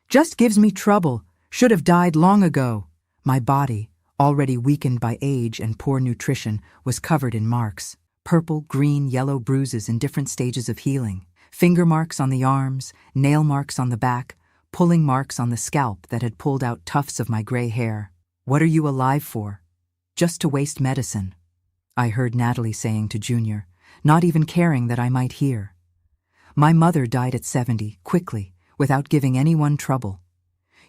"Just gives me trouble. Should have died long ago." My body, already weakened by age and poor nutrition, was covered in marks. Purple, green, yellow bruises in different stages of healing. Finger marks on the arms, nail marks on the back, pulling marks on the scalp that had pulled out tufts of my gray hair. "What are you alive for? Just to waste medicine," I heard Natalie saying to Junior, not even caring that I might hear. "My mother died at 70, quickly, without giving anyone trouble.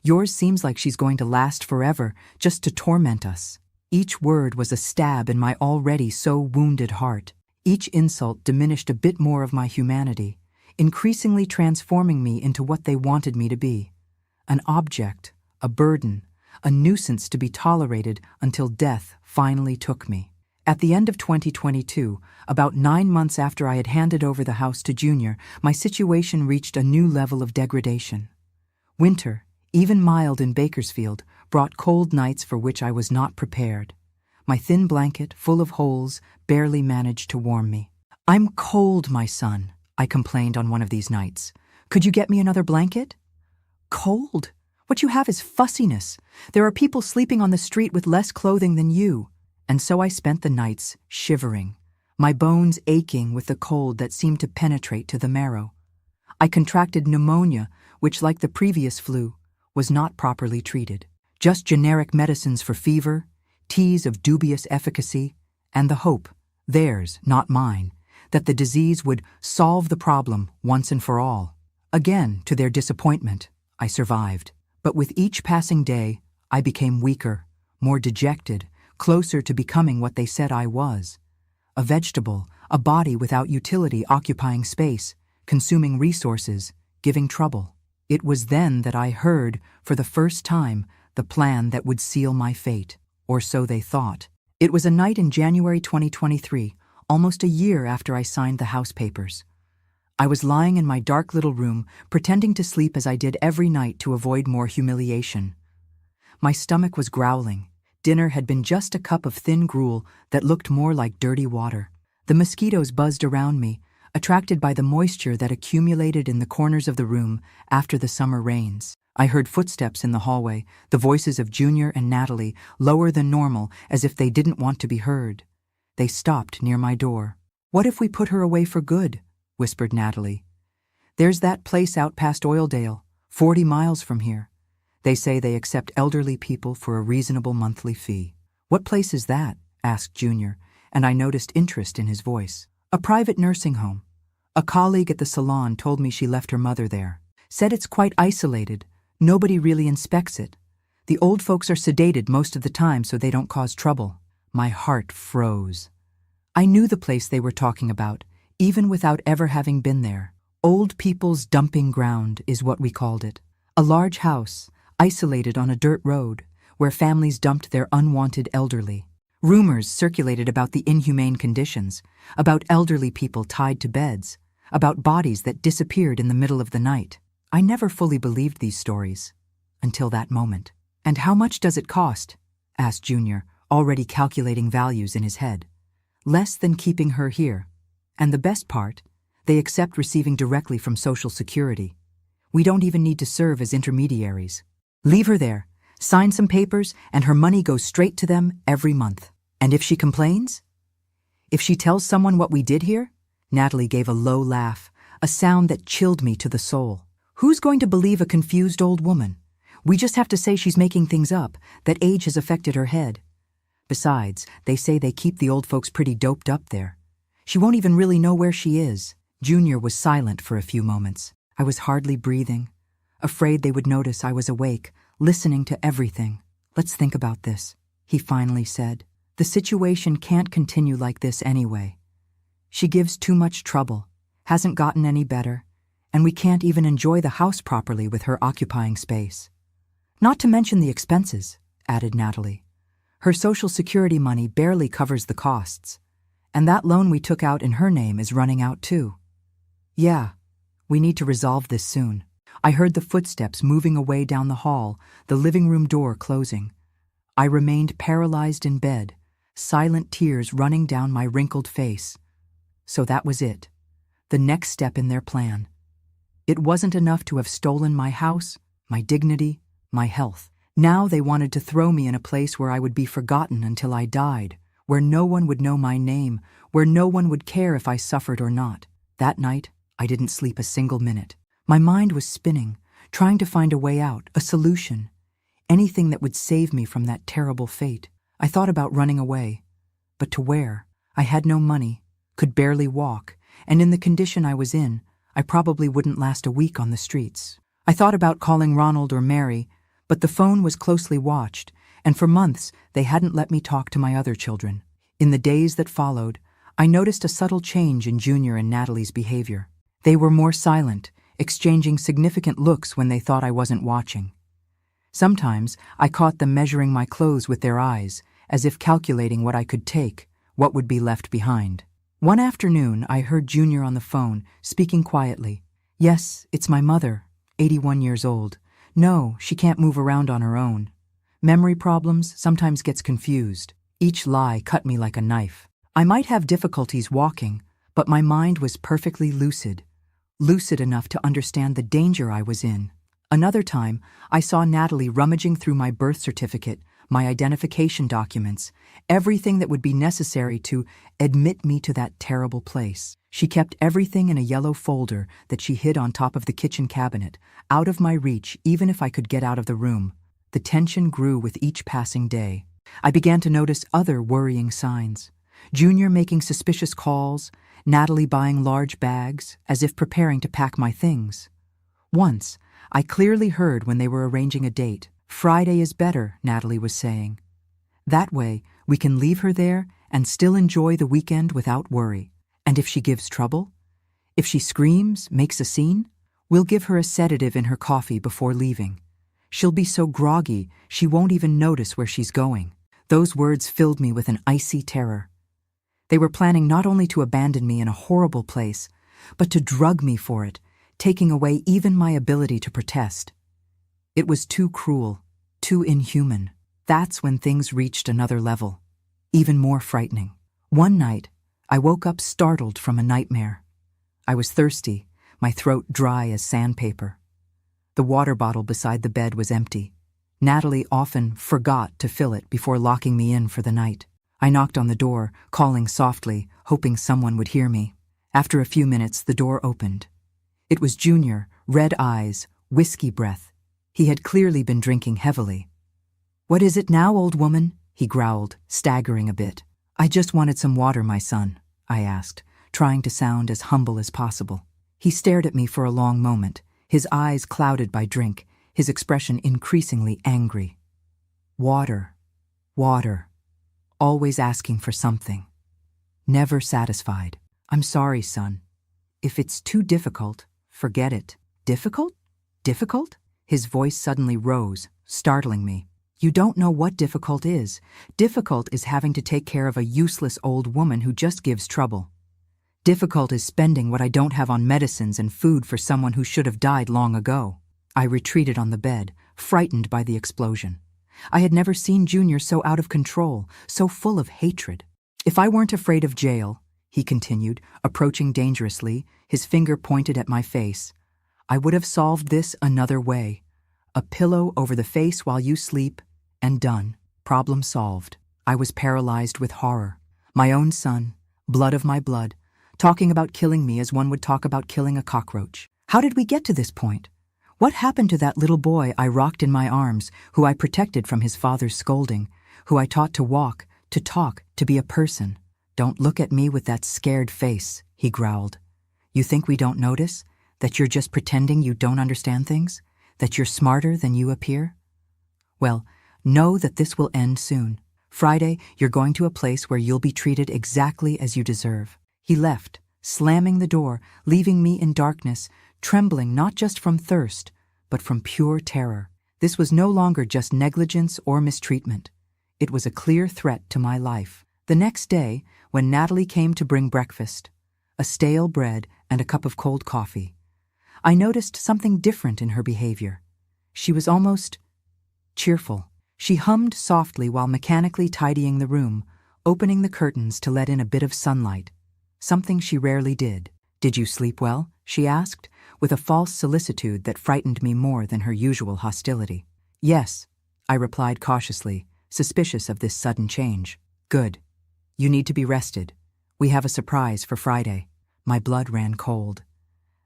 Yours seems like she's going to last forever, just to torment us." Each word was a stab in my already so wounded heart. Each insult diminished a bit more of my humanity, increasingly transforming me into what they wanted me to be. An object, a burden, a nuisance to be tolerated until death finally took me. At the end of 2022, about 9 months after I had handed over the house to Junior, my situation reached a new level of degradation. Winter, even mild in Bakersfield, brought cold nights for which I was not prepared. My thin blanket, full of holes, barely managed to warm me. "I'm cold, my son," I complained on one of these nights. "Could you get me another blanket?" "Cold? What you have is fussiness. There are people sleeping on the street with less clothing than you." And so I spent the nights shivering, my bones aching with the cold that seemed to penetrate to the marrow. I contracted pneumonia, which, like the previous flu, was not properly treated. Just generic medicines for fever, teas of dubious efficacy, and the hope, theirs, not mine, that the disease would solve the problem once and for all. Again, to their disappointment, I survived. But with each passing day, I became weaker, more dejected, closer to becoming what they said I was. A vegetable, a body without utility occupying space, consuming resources, giving trouble. It was then that I heard, for the first time, the plan that would seal my fate, or so they thought. It was a night in January 2023, almost a year after I signed the house papers. I was lying in my dark little room, pretending to sleep as I did every night to avoid more humiliation. My stomach was growling. Dinner had been just a cup of thin gruel that looked more like dirty water. The mosquitoes buzzed around me, attracted by the moisture that accumulated in the corners of the room after the summer rains. I heard footsteps in the hallway, the voices of Junior and Natalie, lower than normal, as if they didn't want to be heard. They stopped near my door. "What if we put her away for good?" whispered Natalie. "There's that place out past Oildale, 40 miles from here. They say they accept elderly people for a reasonable monthly fee." "What place is that?" asked Junior, and I noticed interest in his voice. "A private nursing home. A colleague at the salon told me she left her mother there. Said it's quite isolated. Nobody really inspects it. The old folks are sedated most of the time so they don't cause trouble." My heart froze. I knew the place they were talking about, even without ever having been there. Old people's dumping ground is what we called it. A large house, isolated on a dirt road, where families dumped their unwanted elderly. Rumors circulated about the inhumane conditions, about elderly people tied to beds, about bodies that disappeared in the middle of the night. I never fully believed these stories, until that moment. "And how much does it cost?" asked Junior, already calculating values in his head. "Less than keeping her here. And the best part, they accept receiving directly from Social Security. We don't even need to serve as intermediaries. Leave her there, sign some papers, and her money goes straight to them every month. And if she complains? If she tells someone what we did here?" Natalie gave a low laugh, a sound that chilled me to the soul. "Who's going to believe a confused old woman? We just have to say she's making things up, that age has affected her head. Besides, they say they keep the old folks pretty doped up there. She won't even really know where she is." Junior was silent for a few moments. I was hardly breathing, afraid they would notice I was awake, listening to everything. "Let's think about this," he finally said. "The situation can't continue like this anyway. She gives too much trouble, hasn't gotten any better, and we can't even enjoy the house properly with her occupying space. Not to mention the expenses," added Natalie. "Her Social Security money barely covers the costs, and that loan we took out in her name is running out too. Yeah, we need to resolve this soon." I heard the footsteps moving away down the hall, the living room door closing. I remained paralyzed in bed, silent tears running down my wrinkled face. So that was it, the next step in their plan. It wasn't enough to have stolen my house, my dignity, my health. Now they wanted to throw me in a place where I would be forgotten until I died, where no one would know my name, where no one would care if I suffered or not. That night, I didn't sleep a single minute. My mind was spinning, trying to find a way out, a solution, anything that would save me from that terrible fate. I thought about running away, but to where? I had no money, could barely walk, and in the condition I was in, I probably wouldn't last a week on the streets. I thought about calling Ronald or Mary, but the phone was closely watched, and for months they hadn't let me talk to my other children. In the days that followed, I noticed a subtle change in Junior and Natalie's behavior. They were more silent, exchanging significant looks when they thought I wasn't watching. Sometimes I caught them measuring my clothes with their eyes, as if calculating what I could take, what would be left behind. One afternoon, I heard Junior on the phone, speaking quietly. "Yes, it's my mother, 81 years old. No, she can't move around on her own. Memory problems, sometimes gets confused." Each lie cut me like a knife. I might have difficulties walking, but my mind was perfectly lucid enough to understand the danger I was in. Another time, I saw Natalie rummaging through my birth certificate, my identification documents, everything that would be necessary to admit me to that terrible place. She kept everything in a yellow folder that she hid on top of the kitchen cabinet, out of my reach even if I could get out of the room. The tension grew with each passing day. I began to notice other worrying signs. Junior making suspicious calls, Natalie buying large bags, as if preparing to pack my things. Once, I clearly heard when they were arranging a date. "Friday is better," Natalie was saying. "That way, we can leave her there and still enjoy the weekend without worry. And if she gives trouble? If she screams, makes a scene? We'll give her a sedative in her coffee before leaving. She'll be so groggy, she won't even notice where she's going." Those words filled me with an icy terror. They were planning not only to abandon me in a horrible place, but to drug me for it, taking away even my ability to protest. It was too cruel, too inhuman. That's when things reached another level, even more frightening. One night, I woke up startled from a nightmare. I was thirsty, my throat dry as sandpaper. The water bottle beside the bed was empty. Natalie often forgot to fill it before locking me in for the night. I knocked on the door, calling softly, hoping someone would hear me. After a few minutes, the door opened. It was Junior, red eyes, whiskey breath. He had clearly been drinking heavily. "What is it now, old woman?" he growled, staggering a bit. "I just wanted some water, my son," I asked, trying to sound as humble as possible. He stared at me for a long moment, his eyes clouded by drink, his expression increasingly angry. Water, water, always asking for something. Never satisfied. "I'm sorry, son. If it's too difficult, forget it." "Difficult? Difficult?" His voice suddenly rose, startling me. "You don't know what difficult is. Difficult is having to take care of a useless old woman who just gives trouble. Difficult is spending what I don't have on medicines and food for someone who should have died long ago." I retreated on the bed, frightened by the explosion. I had never seen Junior so out of control, so full of hatred. "If I weren't afraid of jail," he continued, approaching dangerously, his finger pointed at my face, "I would have solved this another way. A pillow over the face while you sleep, and done. Problem solved." I was paralyzed with horror. My own son, blood of my blood, talking about killing me as one would talk about killing a cockroach. How did we get to this point? What happened to that little boy I rocked in my arms, who I protected from his father's scolding, who I taught to walk, to talk, to be a person? "Don't look at me with that scared face," he growled. "You think we don't notice? That you're just pretending you don't understand things? That you're smarter than you appear? Well, know that this will end soon. Friday, you're going to a place where you'll be treated exactly as you deserve." He left, slamming the door, leaving me in darkness, trembling not just from thirst, but from pure terror. This was no longer just negligence or mistreatment. It was a clear threat to my life. The next day, when Natalie came to bring breakfast, a stale bread and a cup of cold coffee, I noticed something different in her behavior. She was almost cheerful. She hummed softly while mechanically tidying the room, opening the curtains to let in a bit of sunlight, something she rarely did. "Did you sleep well?" she asked, with a false solicitude that frightened me more than her usual hostility. "Yes," I replied cautiously, suspicious of this sudden change. "Good. You need to be rested. We have a surprise for Friday." My blood ran cold.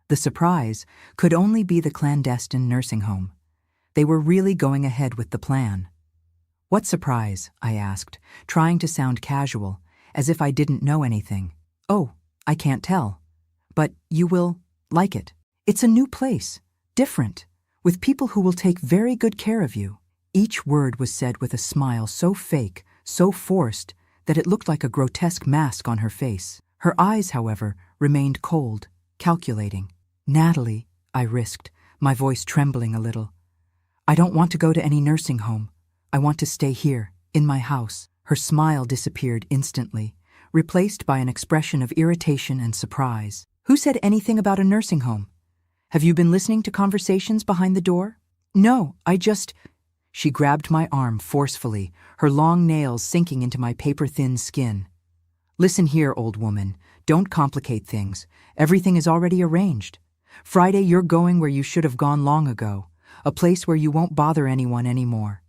The surprise could only be the clandestine nursing home. They were really going ahead with the plan. "What surprise?" I asked, trying to sound casual, as if I didn't know anything. "Oh, I can't tell. But you will like it. It's a new place, different, with people who will take very good care of you." Each word was said with a smile so fake, so forced, that it looked like a grotesque mask on her face. Her eyes, however, remained cold, calculating. "Natalie," I risked, my voice trembling a little. "I don't want to go to any nursing home. I want to stay here, in my house." Her smile disappeared instantly, replaced by an expression of irritation and surprise. "Who said anything about a nursing home? Have you been listening to conversations behind the door?" "No, I just—" She grabbed my arm forcefully, her long nails sinking into my paper-thin skin. "Listen here, old woman. Don't complicate things. Everything is already arranged. Friday, you're going where you should have gone long ago, a place where you won't bother anyone anymore."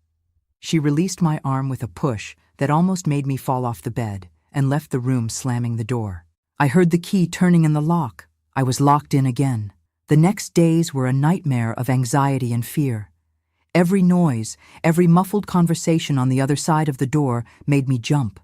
She released my arm with a push that almost made me fall off the bed and left the room, slamming the door. I heard the key turning in the lock. I was locked in again. The next days were a nightmare of anxiety and fear. Every noise, every muffled conversation on the other side of the door made me jump.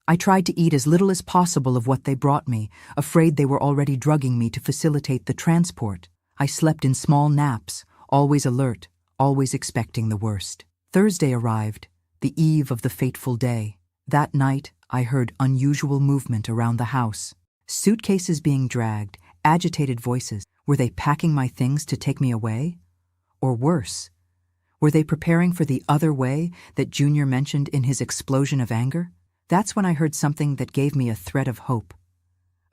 I tried to eat as little as possible of what they brought me, afraid they were already drugging me to facilitate the transport. I slept in small naps, always alert, always expecting the worst. Thursday arrived, the eve of the fateful day. That night, I heard unusual movement around the house. Suitcases being dragged, agitated voices. Were they packing my things to take me away? Or worse, were they preparing for the other way that Junior mentioned in his explosion of anger? That's when I heard something that gave me a thread of hope.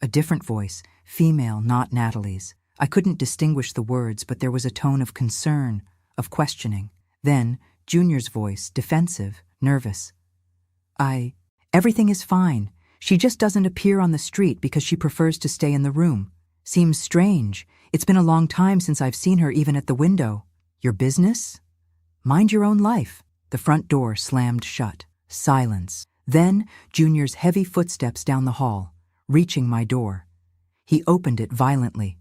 A different voice, female, not Natalie's. I couldn't distinguish the words, but there was a tone of concern, of questioning. Then, Junior's voice, defensive, nervous. Everything is fine. She just doesn't appear on the street because she prefers to stay in the room. Seems strange. It's been a long time since I've seen her even at the window." "Your business? Mind your own life." The front door slammed shut. Silence. Then, Junior's heavy footsteps down the hall, reaching my door. He opened it violently.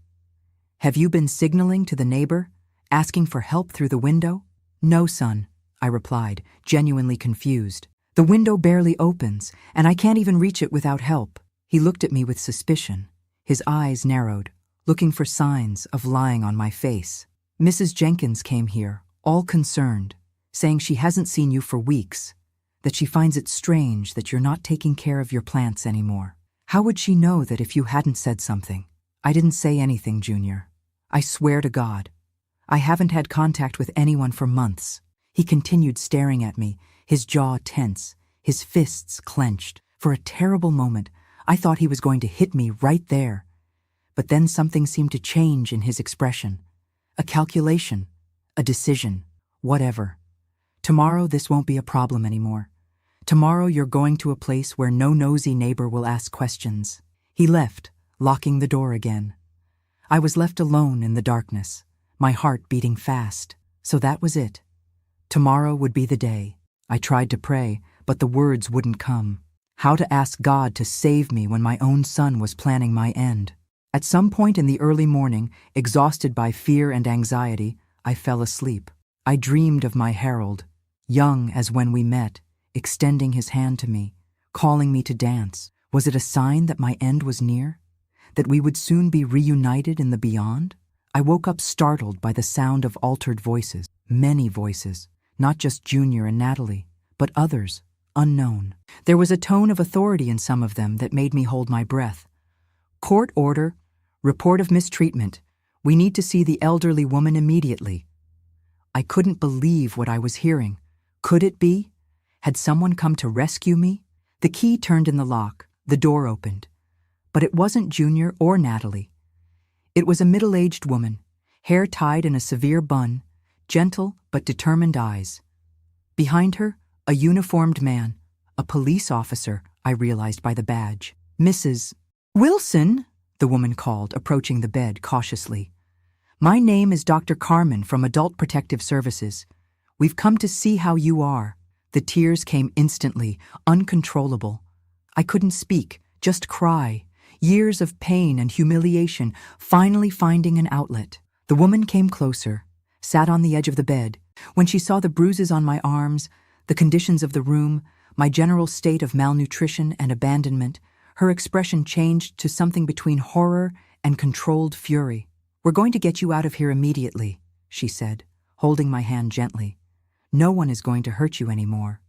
"Have you been signaling to the neighbor, asking for help through the window?" "No, son," I replied, genuinely confused. "The window barely opens, and I can't even reach it without help." He looked at me with suspicion. His eyes narrowed, looking for signs of lying on my face. "Mrs. Jenkins came here, all concerned, saying she hasn't seen you for weeks, that she finds it strange that you're not taking care of your plants anymore." "How would she know that if you hadn't said something?" "I didn't say anything, Junior. I swear to God. I haven't had contact with anyone for months." He continued staring at me, his jaw tense, his fists clenched. For a terrible moment, I thought he was going to hit me right there. But then something seemed to change in his expression. A calculation, a decision, whatever. "Tomorrow this won't be a problem anymore. Tomorrow you're going to a place where no nosy neighbor will ask questions." He left, locking the door again. I was left alone in the darkness, my heart beating fast. So that was it. Tomorrow would be the day. I tried to pray, but the words wouldn't come. How to ask God to save me when my own son was planning my end? At some point in the early morning, exhausted by fear and anxiety, I fell asleep. I dreamed of my Harold, young as when we met, extending his hand to me, calling me to dance. Was it a sign that my end was near? That we would soon be reunited in the beyond? I woke up startled by the sound of altered voices, many voices, not just Junior and Natalie, but others, unknown. There was a tone of authority in some of them that made me hold my breath. "Court order, report of mistreatment. We need to see the elderly woman immediately." I couldn't believe what I was hearing. Could it be? Had someone come to rescue me? The key turned in the lock, the door opened. But it wasn't Junior or Natalie. It was a middle-aged woman, hair tied in a severe bun, gentle but determined eyes. Behind her, a uniformed man, a police officer, I realized by the badge. "Mrs. Wilson," the woman called, approaching the bed cautiously. "My name is Dr. Carmen from Adult Protective Services. We've come to see how you are." The tears came instantly, uncontrollable. I couldn't speak, just cry. Years of pain and humiliation finally finding an outlet. The woman came closer, sat on the edge of the bed. When she saw the bruises on my arms, the conditions of the room, my general state of malnutrition and abandonment, her expression changed to something between horror and controlled fury. "We're going to get you out of here immediately," she said, holding my hand gently. "No one is going to hurt you anymore.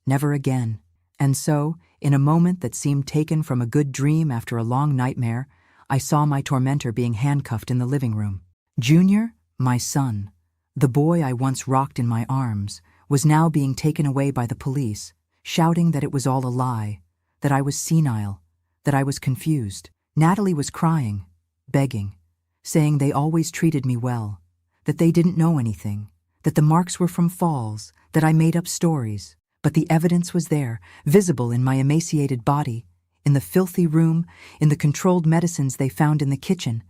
Never again." And so, in a moment that seemed taken from a good dream after a long nightmare, I saw my tormentor being handcuffed in the living room. Junior, my son, the boy I once rocked in my arms, was now being taken away by the police, shouting that it was all a lie, that I was senile, that I was confused. Natalie was crying, begging, saying they always treated me well, that they didn't know anything, that the marks were from falls, that I made up stories. But the evidence was there, visible in my emaciated body, in the filthy room, in the controlled medicines they found in the kitchen,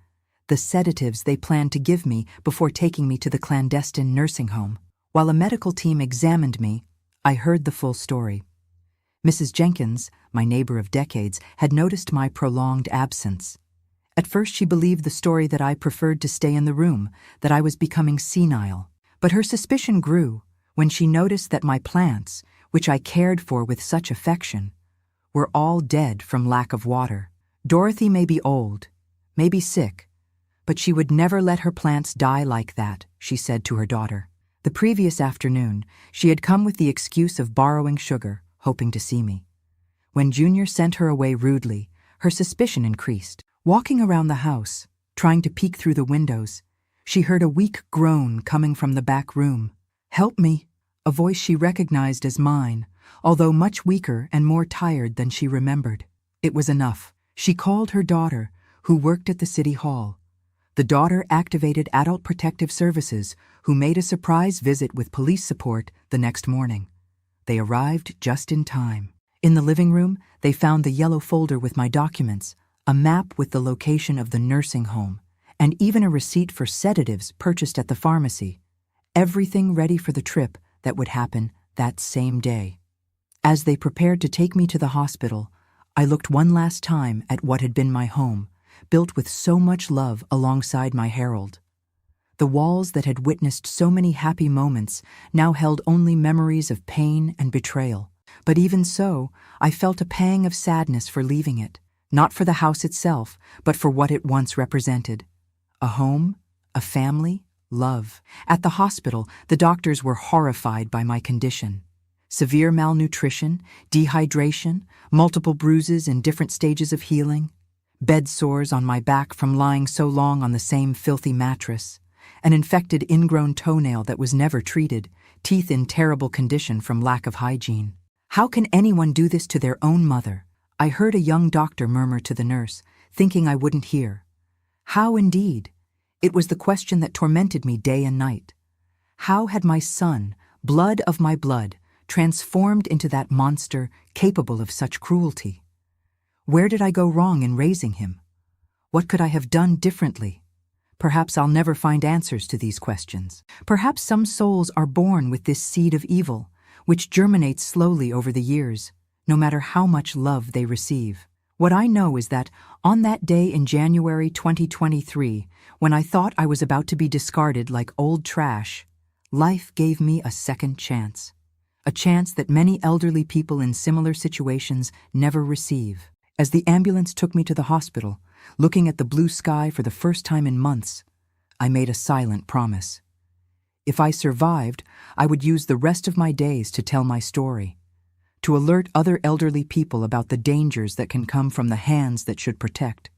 the sedatives they planned to give me before taking me to the clandestine nursing home. While a medical team examined me, I heard the full story. Mrs. Jenkins, my neighbor of decades, had noticed my prolonged absence. At first she believed the story that I preferred to stay in the room, that I was becoming senile. But her suspicion grew when she noticed that my plants, which I cared for with such affection, were all dead from lack of water. Dorothy may be old, may be sick, but she would never let her plants die like that, she said to her daughter. The previous afternoon, she had come with the excuse of borrowing sugar, hoping to see me. When Junior sent her away rudely, her suspicion increased. Walking around the house, trying to peek through the windows, she heard a weak groan coming from the back room. "Help me," a voice she recognized as mine, although much weaker and more tired than she remembered. It was enough. She called her daughter, who worked at the city hall. The daughter activated Adult Protective Services, who made a surprise visit with police support the next morning. They arrived just in time. In the living room, they found the yellow folder with my documents, a map with the location of the nursing home, and even a receipt for sedatives purchased at the pharmacy. Everything ready for the trip that would happen that same day. As they prepared to take me to the hospital, I looked one last time at what had been my home, built with so much love alongside my Harold. The walls that had witnessed so many happy moments now held only memories of pain and betrayal. But even so, I felt a pang of sadness for leaving it, not for the house itself, but for what it once represented. A home, a family, love. At the hospital, the doctors were horrified by my condition. Severe malnutrition, dehydration, multiple bruises in different stages of healing, bed sores on my back from lying so long on the same filthy mattress, an infected ingrown toenail that was never treated, teeth in terrible condition from lack of hygiene. How can anyone do this to their own mother? I heard a young doctor murmur to the nurse, thinking I wouldn't hear. How indeed? It was the question that tormented me day and night. How had my son, blood of my blood, transformed into that monster capable of such cruelty? Where did I go wrong in raising him? What could I have done differently? Perhaps I'll never find answers to these questions. Perhaps some souls are born with this seed of evil, which germinates slowly over the years, no matter how much love they receive. What I know is that on that day in January 2023, when I thought I was about to be discarded like old trash, life gave me a second chance. A chance that many elderly people in similar situations never receive. As the ambulance took me to the hospital, looking at the blue sky for the first time in months, I made a silent promise. If I survived, I would use the rest of my days to tell my story, to alert other elderly people about the dangers that can come from the hands that should protect,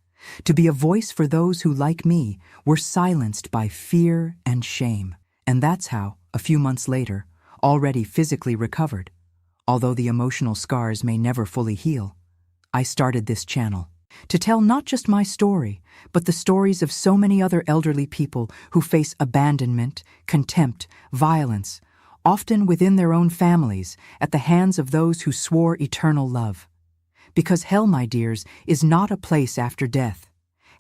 to be a voice for those who, like me, were silenced by fear and shame. And that's how, a few months later, already physically recovered, although the emotional scars may never fully heal, I started this channel. to tell not just my story, but the stories of so many other elderly people who face abandonment, contempt, violence, often within their own families, at the hands of those who swore eternal love. Because hell, my dears, is not a place after death.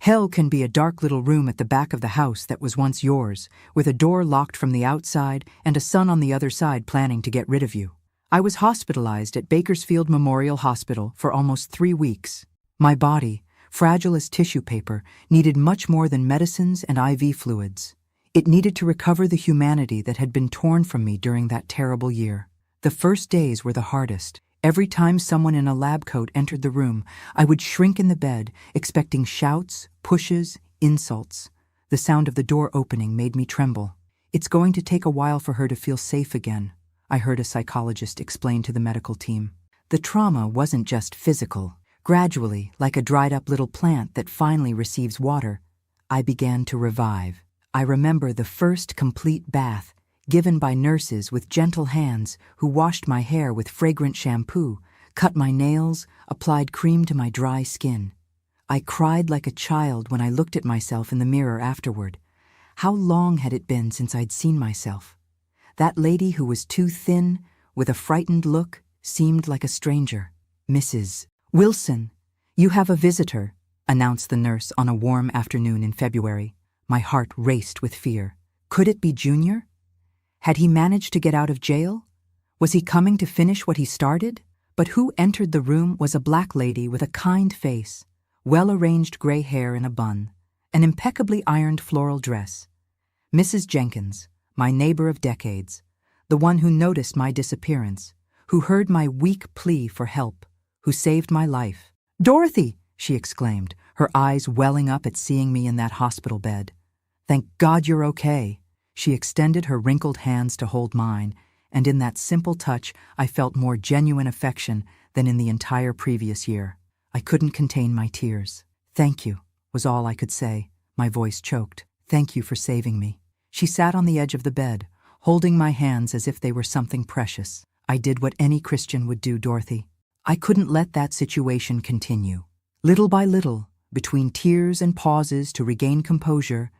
Hell can be a dark little room at the back of the house that was once yours, with a door locked from the outside and a son on the other side planning to get rid of you. I was hospitalized at Bakersfield Memorial Hospital for almost 3 weeks. My body, fragile as tissue paper, needed much more than medicines and IV fluids. It needed to recover the humanity that had been torn from me during that terrible year. The first days were the hardest. Every time someone in a lab coat entered the room, I would shrink in the bed, expecting shouts, pushes, insults. The sound of the door opening made me tremble. "It's going to take a while for her to feel safe again," I heard a psychologist explain to the medical team. The trauma wasn't just physical. Gradually, like a dried-up little plant that finally receives water, I began to revive. I remember the first complete bath, given by nurses with gentle hands who washed my hair with fragrant shampoo, cut my nails, applied cream to my dry skin. I cried like a child when I looked at myself in the mirror afterward. How long had it been since I'd seen myself? That lady who was too thin, with a frightened look, seemed like a stranger. "Mrs. Wilson, you have a visitor," announced the nurse on a warm afternoon in February. My heart raced with fear. Could it be Junior? Had he managed to get out of jail? Was he coming to finish what he started? But who entered the room was a black lady with a kind face, well-arranged gray hair in a bun, an impeccably ironed floral dress. Mrs. Jenkins, my neighbor of decades, the one who noticed my disappearance, who heard my weak plea for help, who saved my life. "Dorothy!" she exclaimed, her eyes welling up at seeing me in that hospital bed. "Thank God you're okay." She extended her wrinkled hands to hold mine, and in that simple touch I felt more genuine affection than in the entire previous year. I couldn't contain my tears. "Thank you," was all I could say. My voice choked. "Thank you for saving me." She sat on the edge of the bed, holding my hands as if they were something precious. "I did what any Christian would do, Dorothy. I couldn't let that situation continue." Little by little, between tears and pauses to regain composure,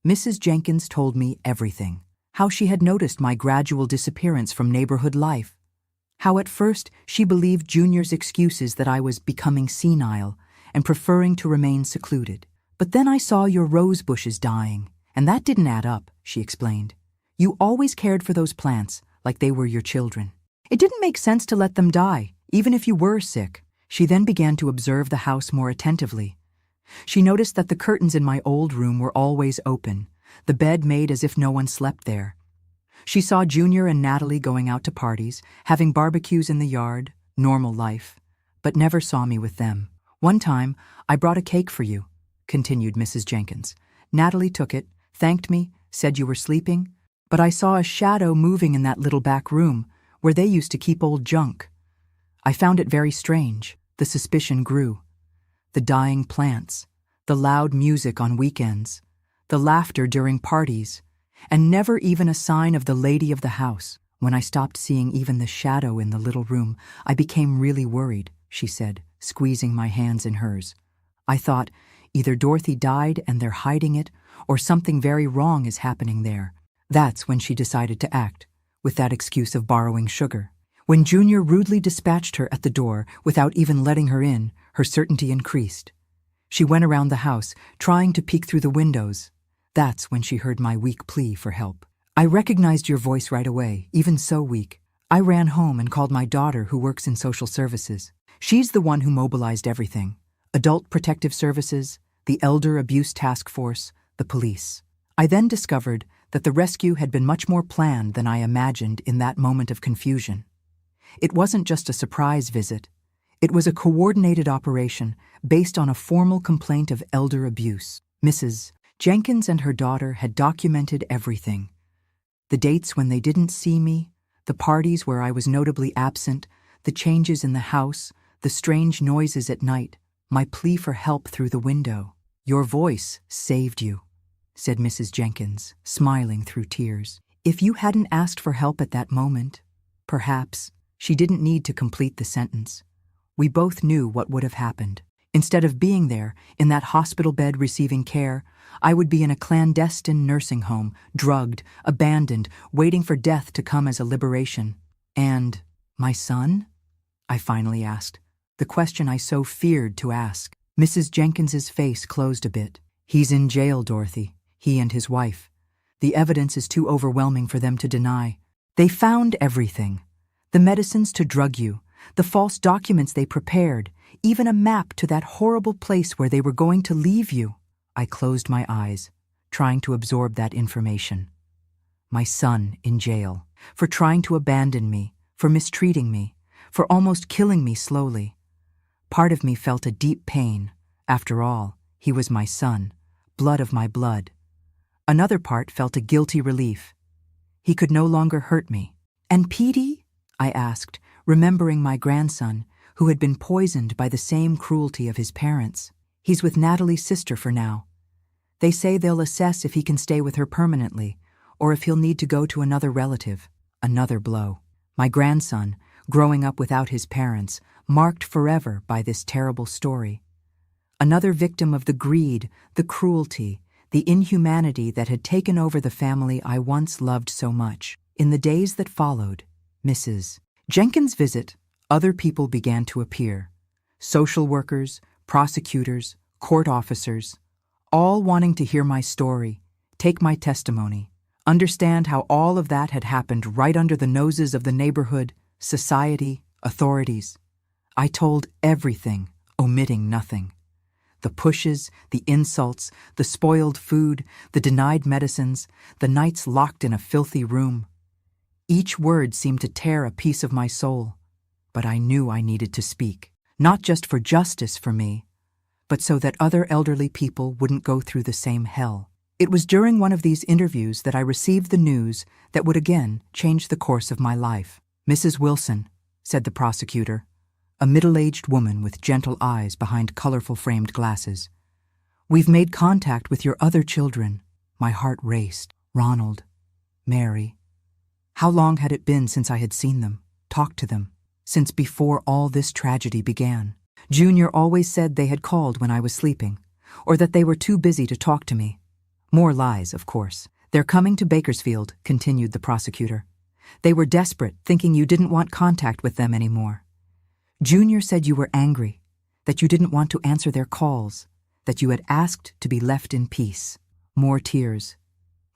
Mrs. Jenkins told me everything. How she had noticed my gradual disappearance from neighborhood life. How at first she believed Junior's excuses that I was becoming senile and preferring to remain secluded. "But then I saw your rose bushes dying, and that didn't add up," she explained. "You always cared for those plants like they were your children. It didn't make sense to let them die, even if you were sick." She then began to observe the house more attentively. She noticed that the curtains in my old room were always open, the bed made as if no one slept there. She saw Junior and Natalie going out to parties, having barbecues in the yard, normal life, but never saw me with them. "One time, I brought a cake for you," continued Mrs. Jenkins. "Natalie took it, thanked me, said you were sleeping, but I saw a shadow moving in that little back room where they used to keep old junk. I found it very strange. The suspicion grew. The dying plants, the loud music on weekends, the laughter during parties, and never even a sign of the lady of the house. When I stopped seeing even the shadow in the little room, I became really worried," she said, squeezing my hands in hers. "I thought, either Dorothy died and they're hiding it, or something very wrong is happening there." That's when she decided to act, with that excuse of borrowing sugar. When Junior rudely dispatched her at the door without even letting her in, her certainty increased. She went around the house, trying to peek through the windows. That's when she heard my weak plea for help. "I recognized your voice right away, even so weak. I ran home and called my daughter who works in social services. She's the one who mobilized everything. Adult Protective Services, the Elder Abuse Task Force, the police. I then discovered that the rescue had been much more planned than I imagined in that moment of confusion. It wasn't just a surprise visit. It was a coordinated operation based on a formal complaint of elder abuse. Mrs. Jenkins and her daughter had documented everything. The dates when they didn't see me, the parties where I was notably absent, the changes in the house, the strange noises at night, my plea for help through the window. "Your voice saved you," said Mrs. Jenkins, smiling through tears. "If you hadn't asked for help at that moment, perhaps..." She didn't need to complete the sentence. We both knew what would have happened. Instead of being there, in that hospital bed receiving care, I would be in a clandestine nursing home, drugged, abandoned, waiting for death to come as a liberation. And my son? I finally asked, the question I so feared to ask. Mrs. Jenkins's face closed a bit. He's in jail, Dorothy, he and his wife. The evidence is too overwhelming for them to deny. They found everything. The medicines to drug you, the false documents they prepared, even a map to that horrible place where they were going to leave you. I closed my eyes, trying to absorb that information. My son in jail, for trying to abandon me, for mistreating me, for almost killing me slowly. Part of me felt a deep pain. After all, he was my son, blood of my blood. Another part felt a guilty relief. He could no longer hurt me. And Petey? I asked, remembering my grandson, who had been poisoned by the same cruelty of his parents. He's with Natalie's sister for now. They say they'll assess if he can stay with her permanently, or if he'll need to go to another relative. Another blow. My grandson, growing up without his parents, marked forever by this terrible story. Another victim of the greed, the cruelty, the inhumanity that had taken over the family I once loved so much. In the days that followed, Mrs. Jenkins' visit, other people began to appear. Social workers, prosecutors, court officers, all wanting to hear my story, take my testimony, understand how all of that had happened right under the noses of the neighborhood, society, authorities. I told everything, omitting nothing. The pushes, the insults, the spoiled food, the denied medicines, the nights locked in a filthy room. Each word seemed to tear a piece of my soul, but I knew I needed to speak, not just for justice for me, but so that other elderly people wouldn't go through the same hell. It was during one of these interviews that I received the news that would again change the course of my life. Mrs. Wilson, said the prosecutor, a middle-aged woman with gentle eyes behind colorful framed glasses. We've made contact with your other children. My heart raced. Ronald, Mary. How long had it been since I had seen them, talked to them, since before all this tragedy began? Junior always said they had called when I was sleeping, or that they were too busy to talk to me. More lies, of course. They're coming to Bakersfield, continued the prosecutor. They were desperate, thinking you didn't want contact with them anymore. Junior said you were angry, that you didn't want to answer their calls, that you had asked to be left in peace. More tears,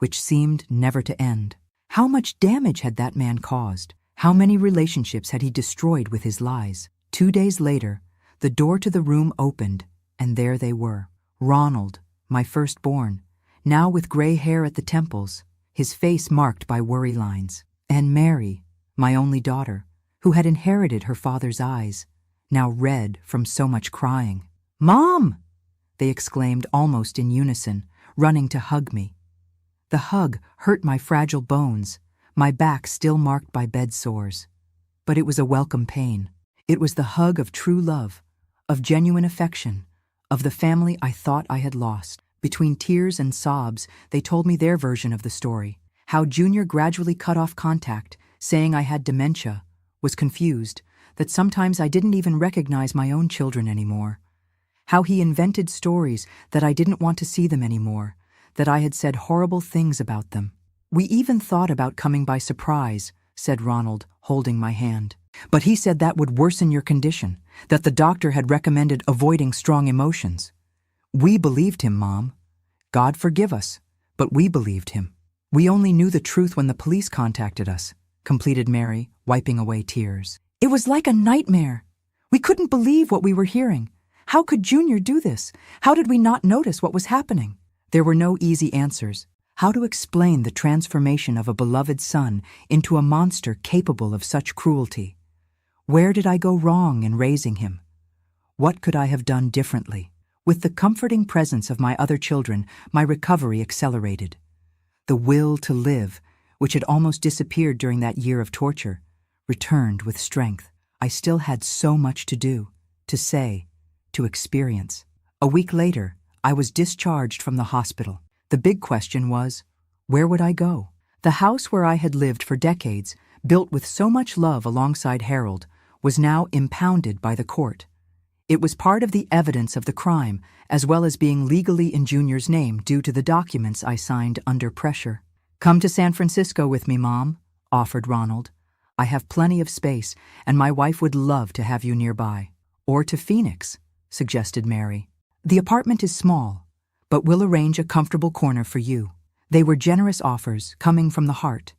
which seemed never to end. How much damage had that man caused? How many relationships had he destroyed with his lies? 2 days later, the door to the room opened, and there they were. Ronald, my firstborn, now with gray hair at the temples, his face marked by worry lines. And Mary, my only daughter, who had inherited her father's eyes, now red from so much crying. "Mom!" they exclaimed almost in unison, running to hug me. The hug hurt my fragile bones, my back still marked by bed sores. But it was a welcome pain. It was the hug of true love, of genuine affection, of the family I thought I had lost. Between tears and sobs, they told me their version of the story, how Junior gradually cut off contact, saying I had dementia, was confused, that sometimes I didn't even recognize my own children anymore. How he invented stories that I didn't want to see them anymore, that I had said horrible things about them. We even thought about coming by surprise, said Ronald, holding my hand. But he said that would worsen your condition, that the doctor had recommended avoiding strong emotions. We believed him, Mom. God forgive us, but we believed him. We only knew the truth when the police contacted us, completed Mary, wiping away tears. It was like a nightmare. We couldn't believe what we were hearing. How could Junior do this? How did we not notice what was happening? There were no easy answers. How to explain the transformation of a beloved son into a monster capable of such cruelty? Where did I go wrong in raising him? What could I have done differently? With the comforting presence of my other children, my recovery accelerated. The will to live, which had almost disappeared during that year of torture, returned with strength. I still had so much to do, to say, to experience. A week later, I was discharged from the hospital. The big question was, where would I go? The house where I had lived for decades, built with so much love alongside Harold, was now impounded by the court. It was part of the evidence of the crime, as well as being legally in Junior's name due to the documents I signed under pressure. "Come to San Francisco with me, Mom," offered Ronald. "I have plenty of space, and my wife would love to have you nearby." "Or to Phoenix," suggested Mary. "The apartment is small, but we'll arrange a comfortable corner for you." They were generous offers, coming from the heart.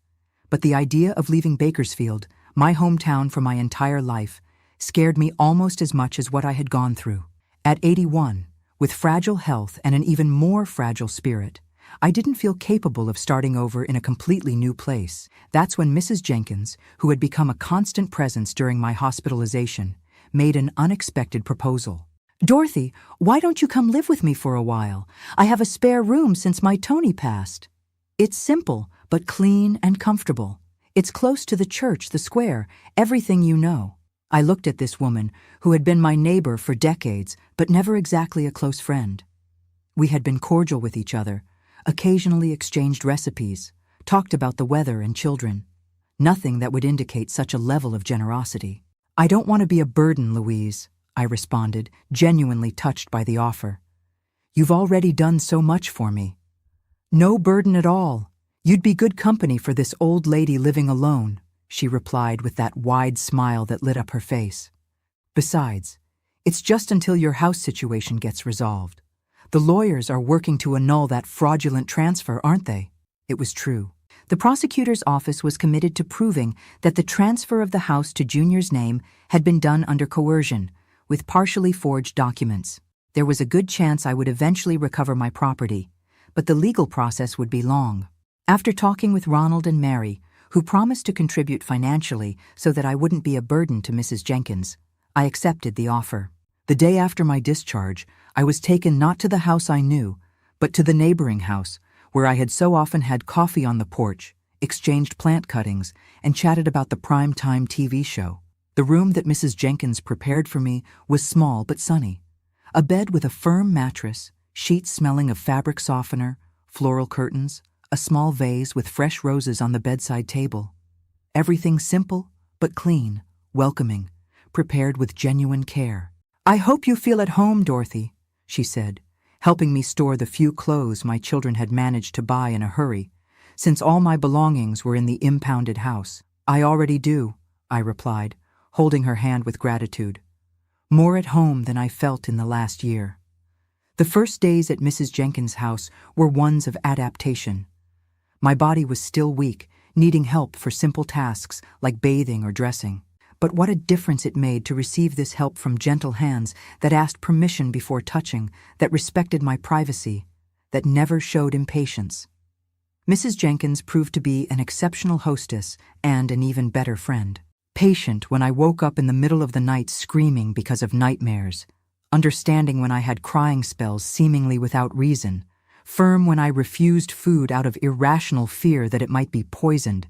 But the idea of leaving Bakersfield, my hometown for my entire life, scared me almost as much as what I had gone through. At 81, with fragile health and an even more fragile spirit, I didn't feel capable of starting over in a completely new place. That's when Mrs. Jenkins, who had become a constant presence during my hospitalization, made an unexpected proposal. "Dorothy, why don't you come live with me for a while? I have a spare room since my Tony passed. It's simple, but clean and comfortable. It's close to the church, the square, everything you know." I looked at this woman, who had been my neighbor for decades, but never exactly a close friend. We had been cordial with each other, occasionally exchanged recipes, talked about the weather and children. Nothing that would indicate such a level of generosity. "I don't want to be a burden, Louise," I responded, genuinely touched by the offer. "You've already done so much for me." "No burden at all. You'd be good company for this old lady living alone," she replied with that wide smile that lit up her face. "Besides, it's just until your house situation gets resolved. The lawyers are working to annul that fraudulent transfer, aren't they?" It was true. The prosecutor's office was committed to proving that the transfer of the house to Junior's name had been done under coercion, with partially forged documents. There was a good chance I would eventually recover my property, but the legal process would be long. After talking with Ronald and Mary, who promised to contribute financially so that I wouldn't be a burden to Mrs. Jenkins, I accepted the offer. The day after my discharge, I was taken not to the house I knew, but to the neighboring house, where I had so often had coffee on the porch, exchanged plant cuttings, and chatted about the prime-time TV show. The room that Mrs. Jenkins prepared for me was small but sunny. A bed with a firm mattress, sheets smelling of fabric softener, floral curtains, a small vase with fresh roses on the bedside table. Everything simple but clean, welcoming, prepared with genuine care. "I hope you feel at home, Dorothy," she said, helping me store the few clothes my children had managed to buy in a hurry, since all my belongings were in the impounded house. "I already do," I replied, holding her hand with gratitude. "More at home than I felt in the last year." The first days at Mrs. Jenkins' house were ones of adaptation. My body was still weak, needing help for simple tasks like bathing or dressing. But what a difference it made to receive this help from gentle hands that asked permission before touching, that respected my privacy, that never showed impatience. Mrs. Jenkins proved to be an exceptional hostess and an even better friend. Patient when I woke up in the middle of the night screaming because of nightmares, understanding when I had crying spells seemingly without reason, firm when I refused food out of irrational fear that it might be poisoned,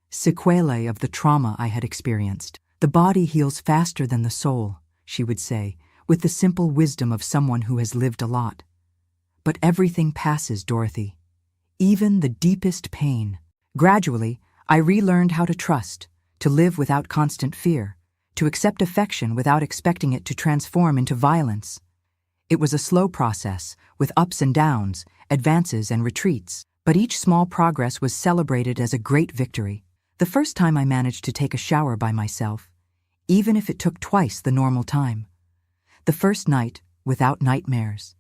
sequelae of the trauma I had experienced. "The body heals faster than the soul," she would say, with the simple wisdom of someone who has lived a lot. "But everything passes, Dorothy. Even the deepest pain." Gradually, I relearned how to trust, to live without constant fear, to accept affection without expecting it to transform into violence. It was a slow process, with ups and downs, advances and retreats, but each small progress was celebrated as a great victory. The first time I managed to take a shower by myself, even if it took twice the normal time. The first night without nightmares.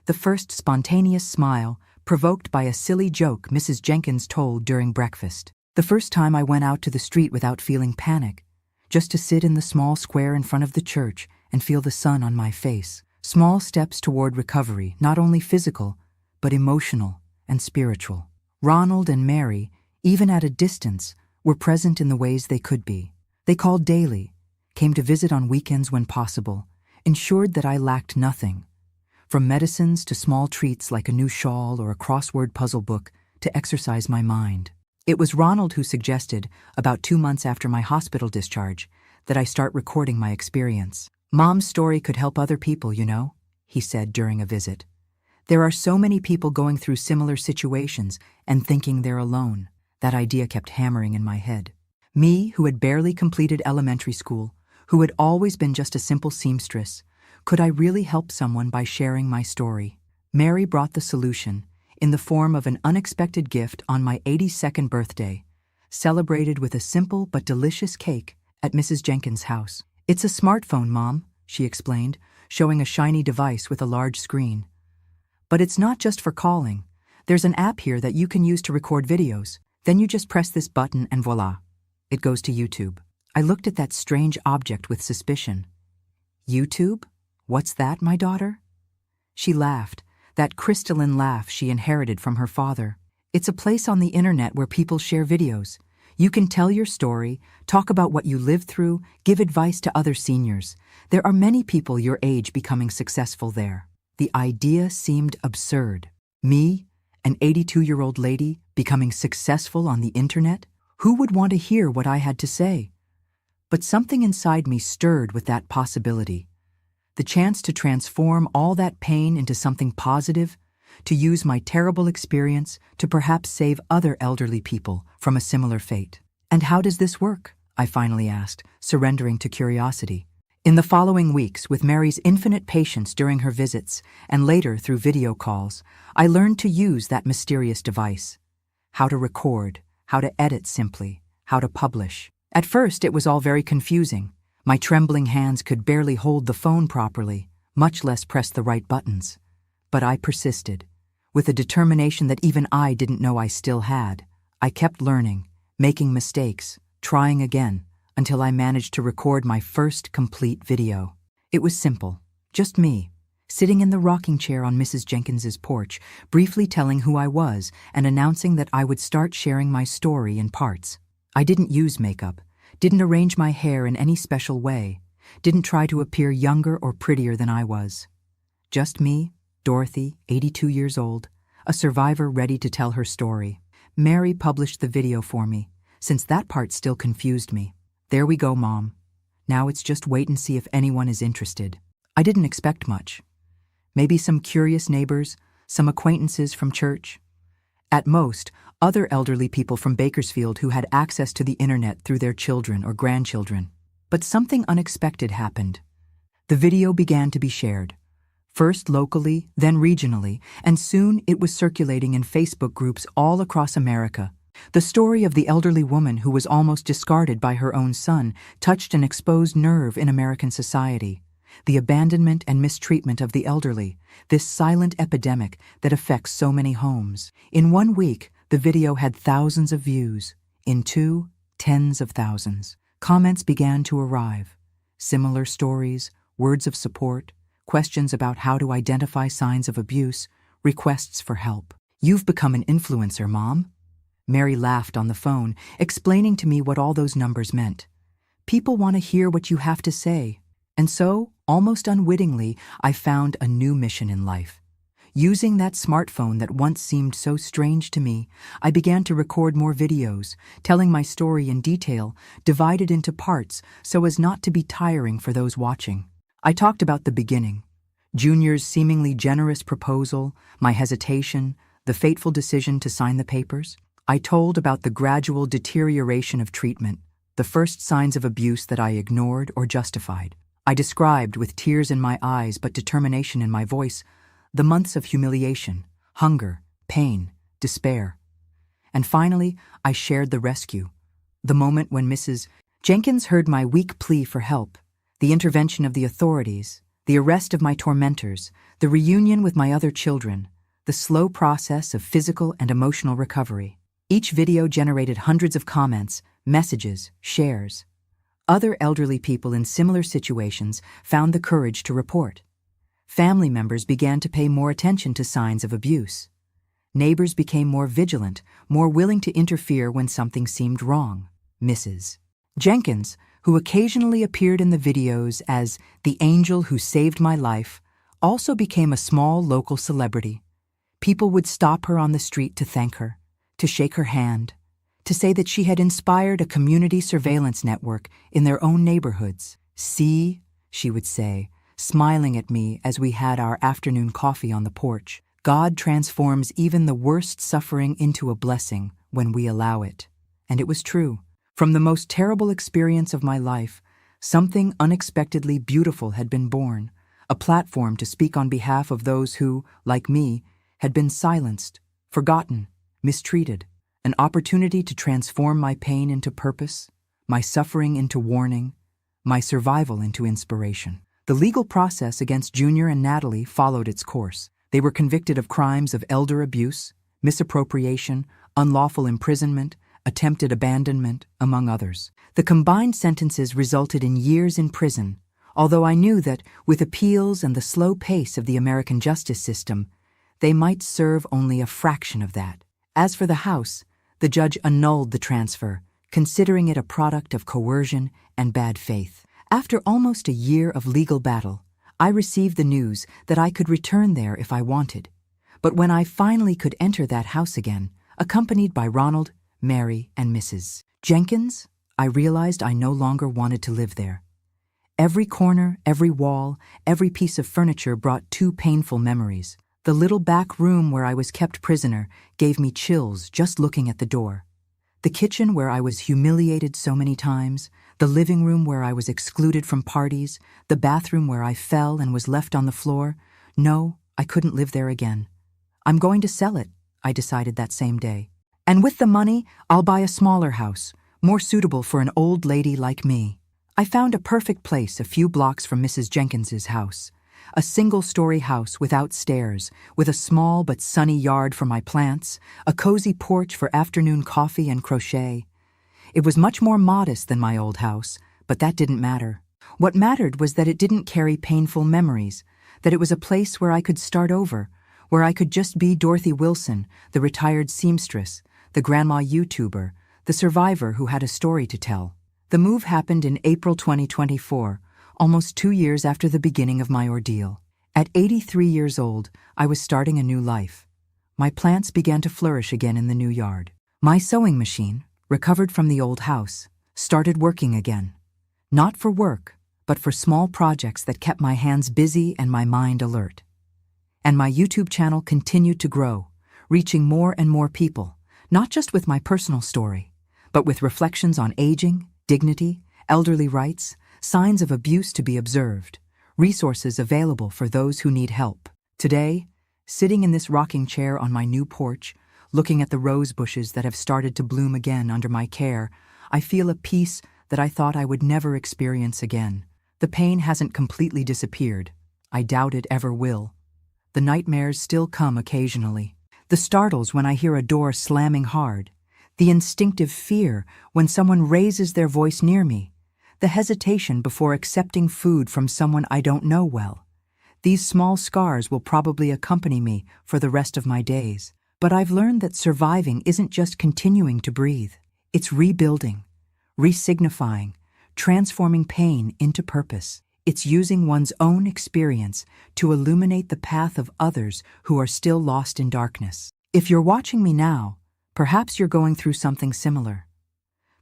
The first spontaneous smile provoked by a silly joke Mrs. Jenkins told during breakfast. The first time I went out to the street without feeling panic, just to sit in the small square in front of the church and feel the sun on my face. Small steps toward recovery, not only physical, but emotional and spiritual. Ronald and Mary, even at a distance, were present in the ways they could be. They called daily, came to visit on weekends when possible, ensured that I lacked nothing, from medicines to small treats like a new shawl or a crossword puzzle book to exercise my mind. It was Ronald who suggested, about 2 months after my hospital discharge, that I start recording my experience. "Mom's story could help other people, you know," he said during a visit. "There are so many people going through similar situations and thinking they're alone." That idea kept hammering in my head. Me, who had barely completed elementary school, who had always been just a simple seamstress, Could I really help someone by sharing my story? Mary brought the solution in the form of an unexpected gift on my 82nd birthday, celebrated with a simple but delicious cake at Mrs. Jenkins' house. "It's a smartphone, Mom," she explained, showing a shiny device with a large screen. "But it's not just for calling. There's an app here that you can use to record videos. Then you just press this button and voila, it goes to YouTube." I looked at that strange object with suspicion. "YouTube? What's that, my daughter?" She laughed, that crystalline laugh she inherited from her father. "It's a place on the internet where people share videos. You can tell your story, talk about what you lived through, give advice to other seniors. There are many people your age becoming successful there." The idea seemed absurd. Me, an 82-year-old lady, becoming successful on the internet? Who would want to hear what I had to say? But something inside me stirred with that possibility. The chance to transform all that pain into something positive, to use my terrible experience to perhaps save other elderly people from a similar fate. "And how does this work?" I finally asked, surrendering to curiosity. In the following weeks, with Mary's infinite patience during her visits and later through video calls, I learned to use that mysterious device. How to record, how to edit simply, how to publish. At first, it was all very confusing. My trembling hands could barely hold the phone properly, much less press the right buttons. But I persisted. With a determination that even I didn't know I still had, I kept learning, making mistakes, trying again, until I managed to record my first complete video. It was simple, just me, sitting in the rocking chair on Mrs. Jenkins's porch, briefly telling who I was and announcing that I would start sharing my story in parts. I didn't use makeup, didn't arrange my hair in any special way, didn't try to appear younger or prettier than I was. Just me, Dorothy, 82 years old, a survivor ready to tell her story. Mary published the video for me, since that part still confused me. "There we go, Mom. Now it's just wait and see if anyone is interested." I didn't expect much. Maybe some curious neighbors, some acquaintances from church. At most, other elderly people from Bakersfield who had access to the internet through their children or grandchildren. But something unexpected happened. The video began to be shared. First locally, then regionally, and soon it was circulating in Facebook groups all across America. The story of the elderly woman who was almost discarded by her own son touched an exposed nerve in American society. The abandonment and mistreatment of the elderly, this silent epidemic that affects so many homes. In 1 week, the video had thousands of views. In 2, tens of thousands. Comments began to arrive. Similar stories, words of support, questions about how to identify signs of abuse, requests for help. "You've become an influencer, Mom." Mary laughed on the phone, explaining to me what all those numbers meant. "People want to hear what you have to say." And so, almost unwittingly, I found a new mission in life. Using that smartphone that once seemed so strange to me, I began to record more videos, telling my story in detail, divided into parts so as not to be tiring for those watching. I talked about the beginning, Junior's seemingly generous proposal, my hesitation, the fateful decision to sign the papers. I told about the gradual deterioration of treatment, the first signs of abuse that I ignored or justified. I described, with tears in my eyes but determination in my voice, the months of humiliation, hunger, pain, despair. And finally, I shared the rescue, the moment when Mrs. Jenkins heard my weak plea for help, the intervention of the authorities, the arrest of my tormentors, the reunion with my other children, the slow process of physical and emotional recovery. Each video generated hundreds of comments, messages, shares. Other elderly people in similar situations found the courage to report. Family members began to pay more attention to signs of abuse. Neighbors became more vigilant, more willing to interfere when something seemed wrong. Mrs. Jenkins, who occasionally appeared in the videos as the angel who saved my life, also became a small local celebrity. People would stop her on the street to thank her, to shake her hand, to say that she had inspired a community surveillance network in their own neighborhoods. "See," she would say, smiling at me as we had our afternoon coffee on the porch, "God transforms even the worst suffering into a blessing when we allow it." And it was true. From the most terrible experience of my life, something unexpectedly beautiful had been born, a platform to speak on behalf of those who, like me, had been silenced, forgotten, mistreated, an opportunity to transform my pain into purpose, my suffering into warning, my survival into inspiration. The legal process against Junior and Natalie followed its course. They were convicted of crimes of elder abuse, misappropriation, unlawful imprisonment, attempted abandonment, among others. The combined sentences resulted in years in prison, although I knew that, with appeals and the slow pace of the American justice system, they might serve only a fraction of that. As for the house, the judge annulled the transfer, considering it a product of coercion and bad faith. After almost a year of legal battle, I received the news that I could return there if I wanted. But when I finally could enter that house again, accompanied by Ronald, Mary, and Mrs. Jenkins, I realized I no longer wanted to live there. Every corner, every wall, every piece of furniture brought two painful memories. The little back room where I was kept prisoner gave me chills just looking at the door. The kitchen where I was humiliated so many times, the living room where I was excluded from parties, the bathroom where I fell and was left on the floor. No, I couldn't live there again. I'm going to sell it, I decided that same day. And with the money, I'll buy a smaller house, more suitable for an old lady like me. I found a perfect place a few blocks from Mrs. Jenkins's house. A single-story house without stairs, with a small but sunny yard for my plants, a cozy porch for afternoon coffee and crochet. It was much more modest than my old house, but that didn't matter. What mattered was that it didn't carry painful memories, that it was a place where I could start over, where I could just be Dorothy Wilson, the retired seamstress, the grandma YouTuber, the survivor who had a story to tell. The move happened in April 2024, almost 2 years after the beginning of my ordeal. At 83 years old, I was starting a new life. My plants began to flourish again in the new yard. My sewing machine, recovered from the old house, started working again. Not for work, but for small projects that kept my hands busy and my mind alert. And my YouTube channel continued to grow, reaching more and more people, not just with my personal story, but with reflections on aging, dignity, elderly rights, signs of abuse to be observed, resources available for those who need help. Today, sitting in this rocking chair on my new porch, looking at the rose bushes that have started to bloom again under my care, I feel a peace that I thought I would never experience again. The pain hasn't completely disappeared. I doubt it ever will. The nightmares still come occasionally. The startles when I hear a door slamming hard. The instinctive fear when someone raises their voice near me. The hesitation before accepting food from someone I don't know well. These small scars will probably accompany me for the rest of my days. But I've learned that surviving isn't just continuing to breathe. It's rebuilding, resignifying, transforming pain into purpose. It's using one's own experience to illuminate the path of others who are still lost in darkness. If you're watching me now, perhaps you're going through something similar.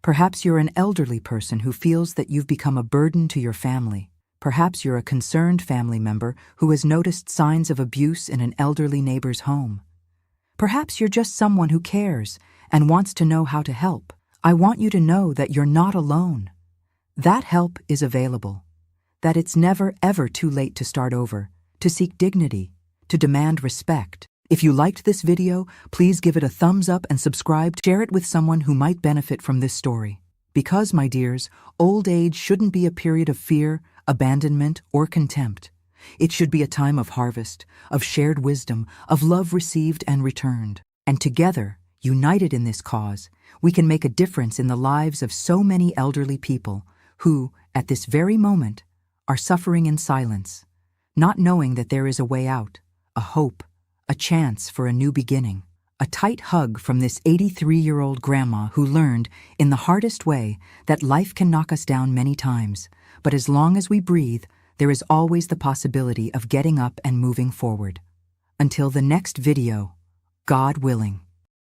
Perhaps you're an elderly person who feels that you've become a burden to your family. Perhaps you're a concerned family member who has noticed signs of abuse in an elderly neighbor's home. Perhaps you're just someone who cares and wants to know how to help. I want you to know that you're not alone. That help is available. That it's never, ever too late to start over, to seek dignity, to demand respect. If you liked this video, please give it a thumbs up and subscribe. Share it with someone who might benefit from this story. Because, my dears, old age shouldn't be a period of fear, abandonment, or contempt. It should be a time of harvest, of shared wisdom, of love received and returned. And together, united in this cause, we can make a difference in the lives of so many elderly people who, at this very moment, are suffering in silence, not knowing that there is a way out, a hope, a chance for a new beginning. A tight hug from this 83-year-old grandma who learned, in the hardest way, that life can knock us down many times, but as long as we breathe, there is always the possibility of getting up and moving forward. Until the next video, God willing.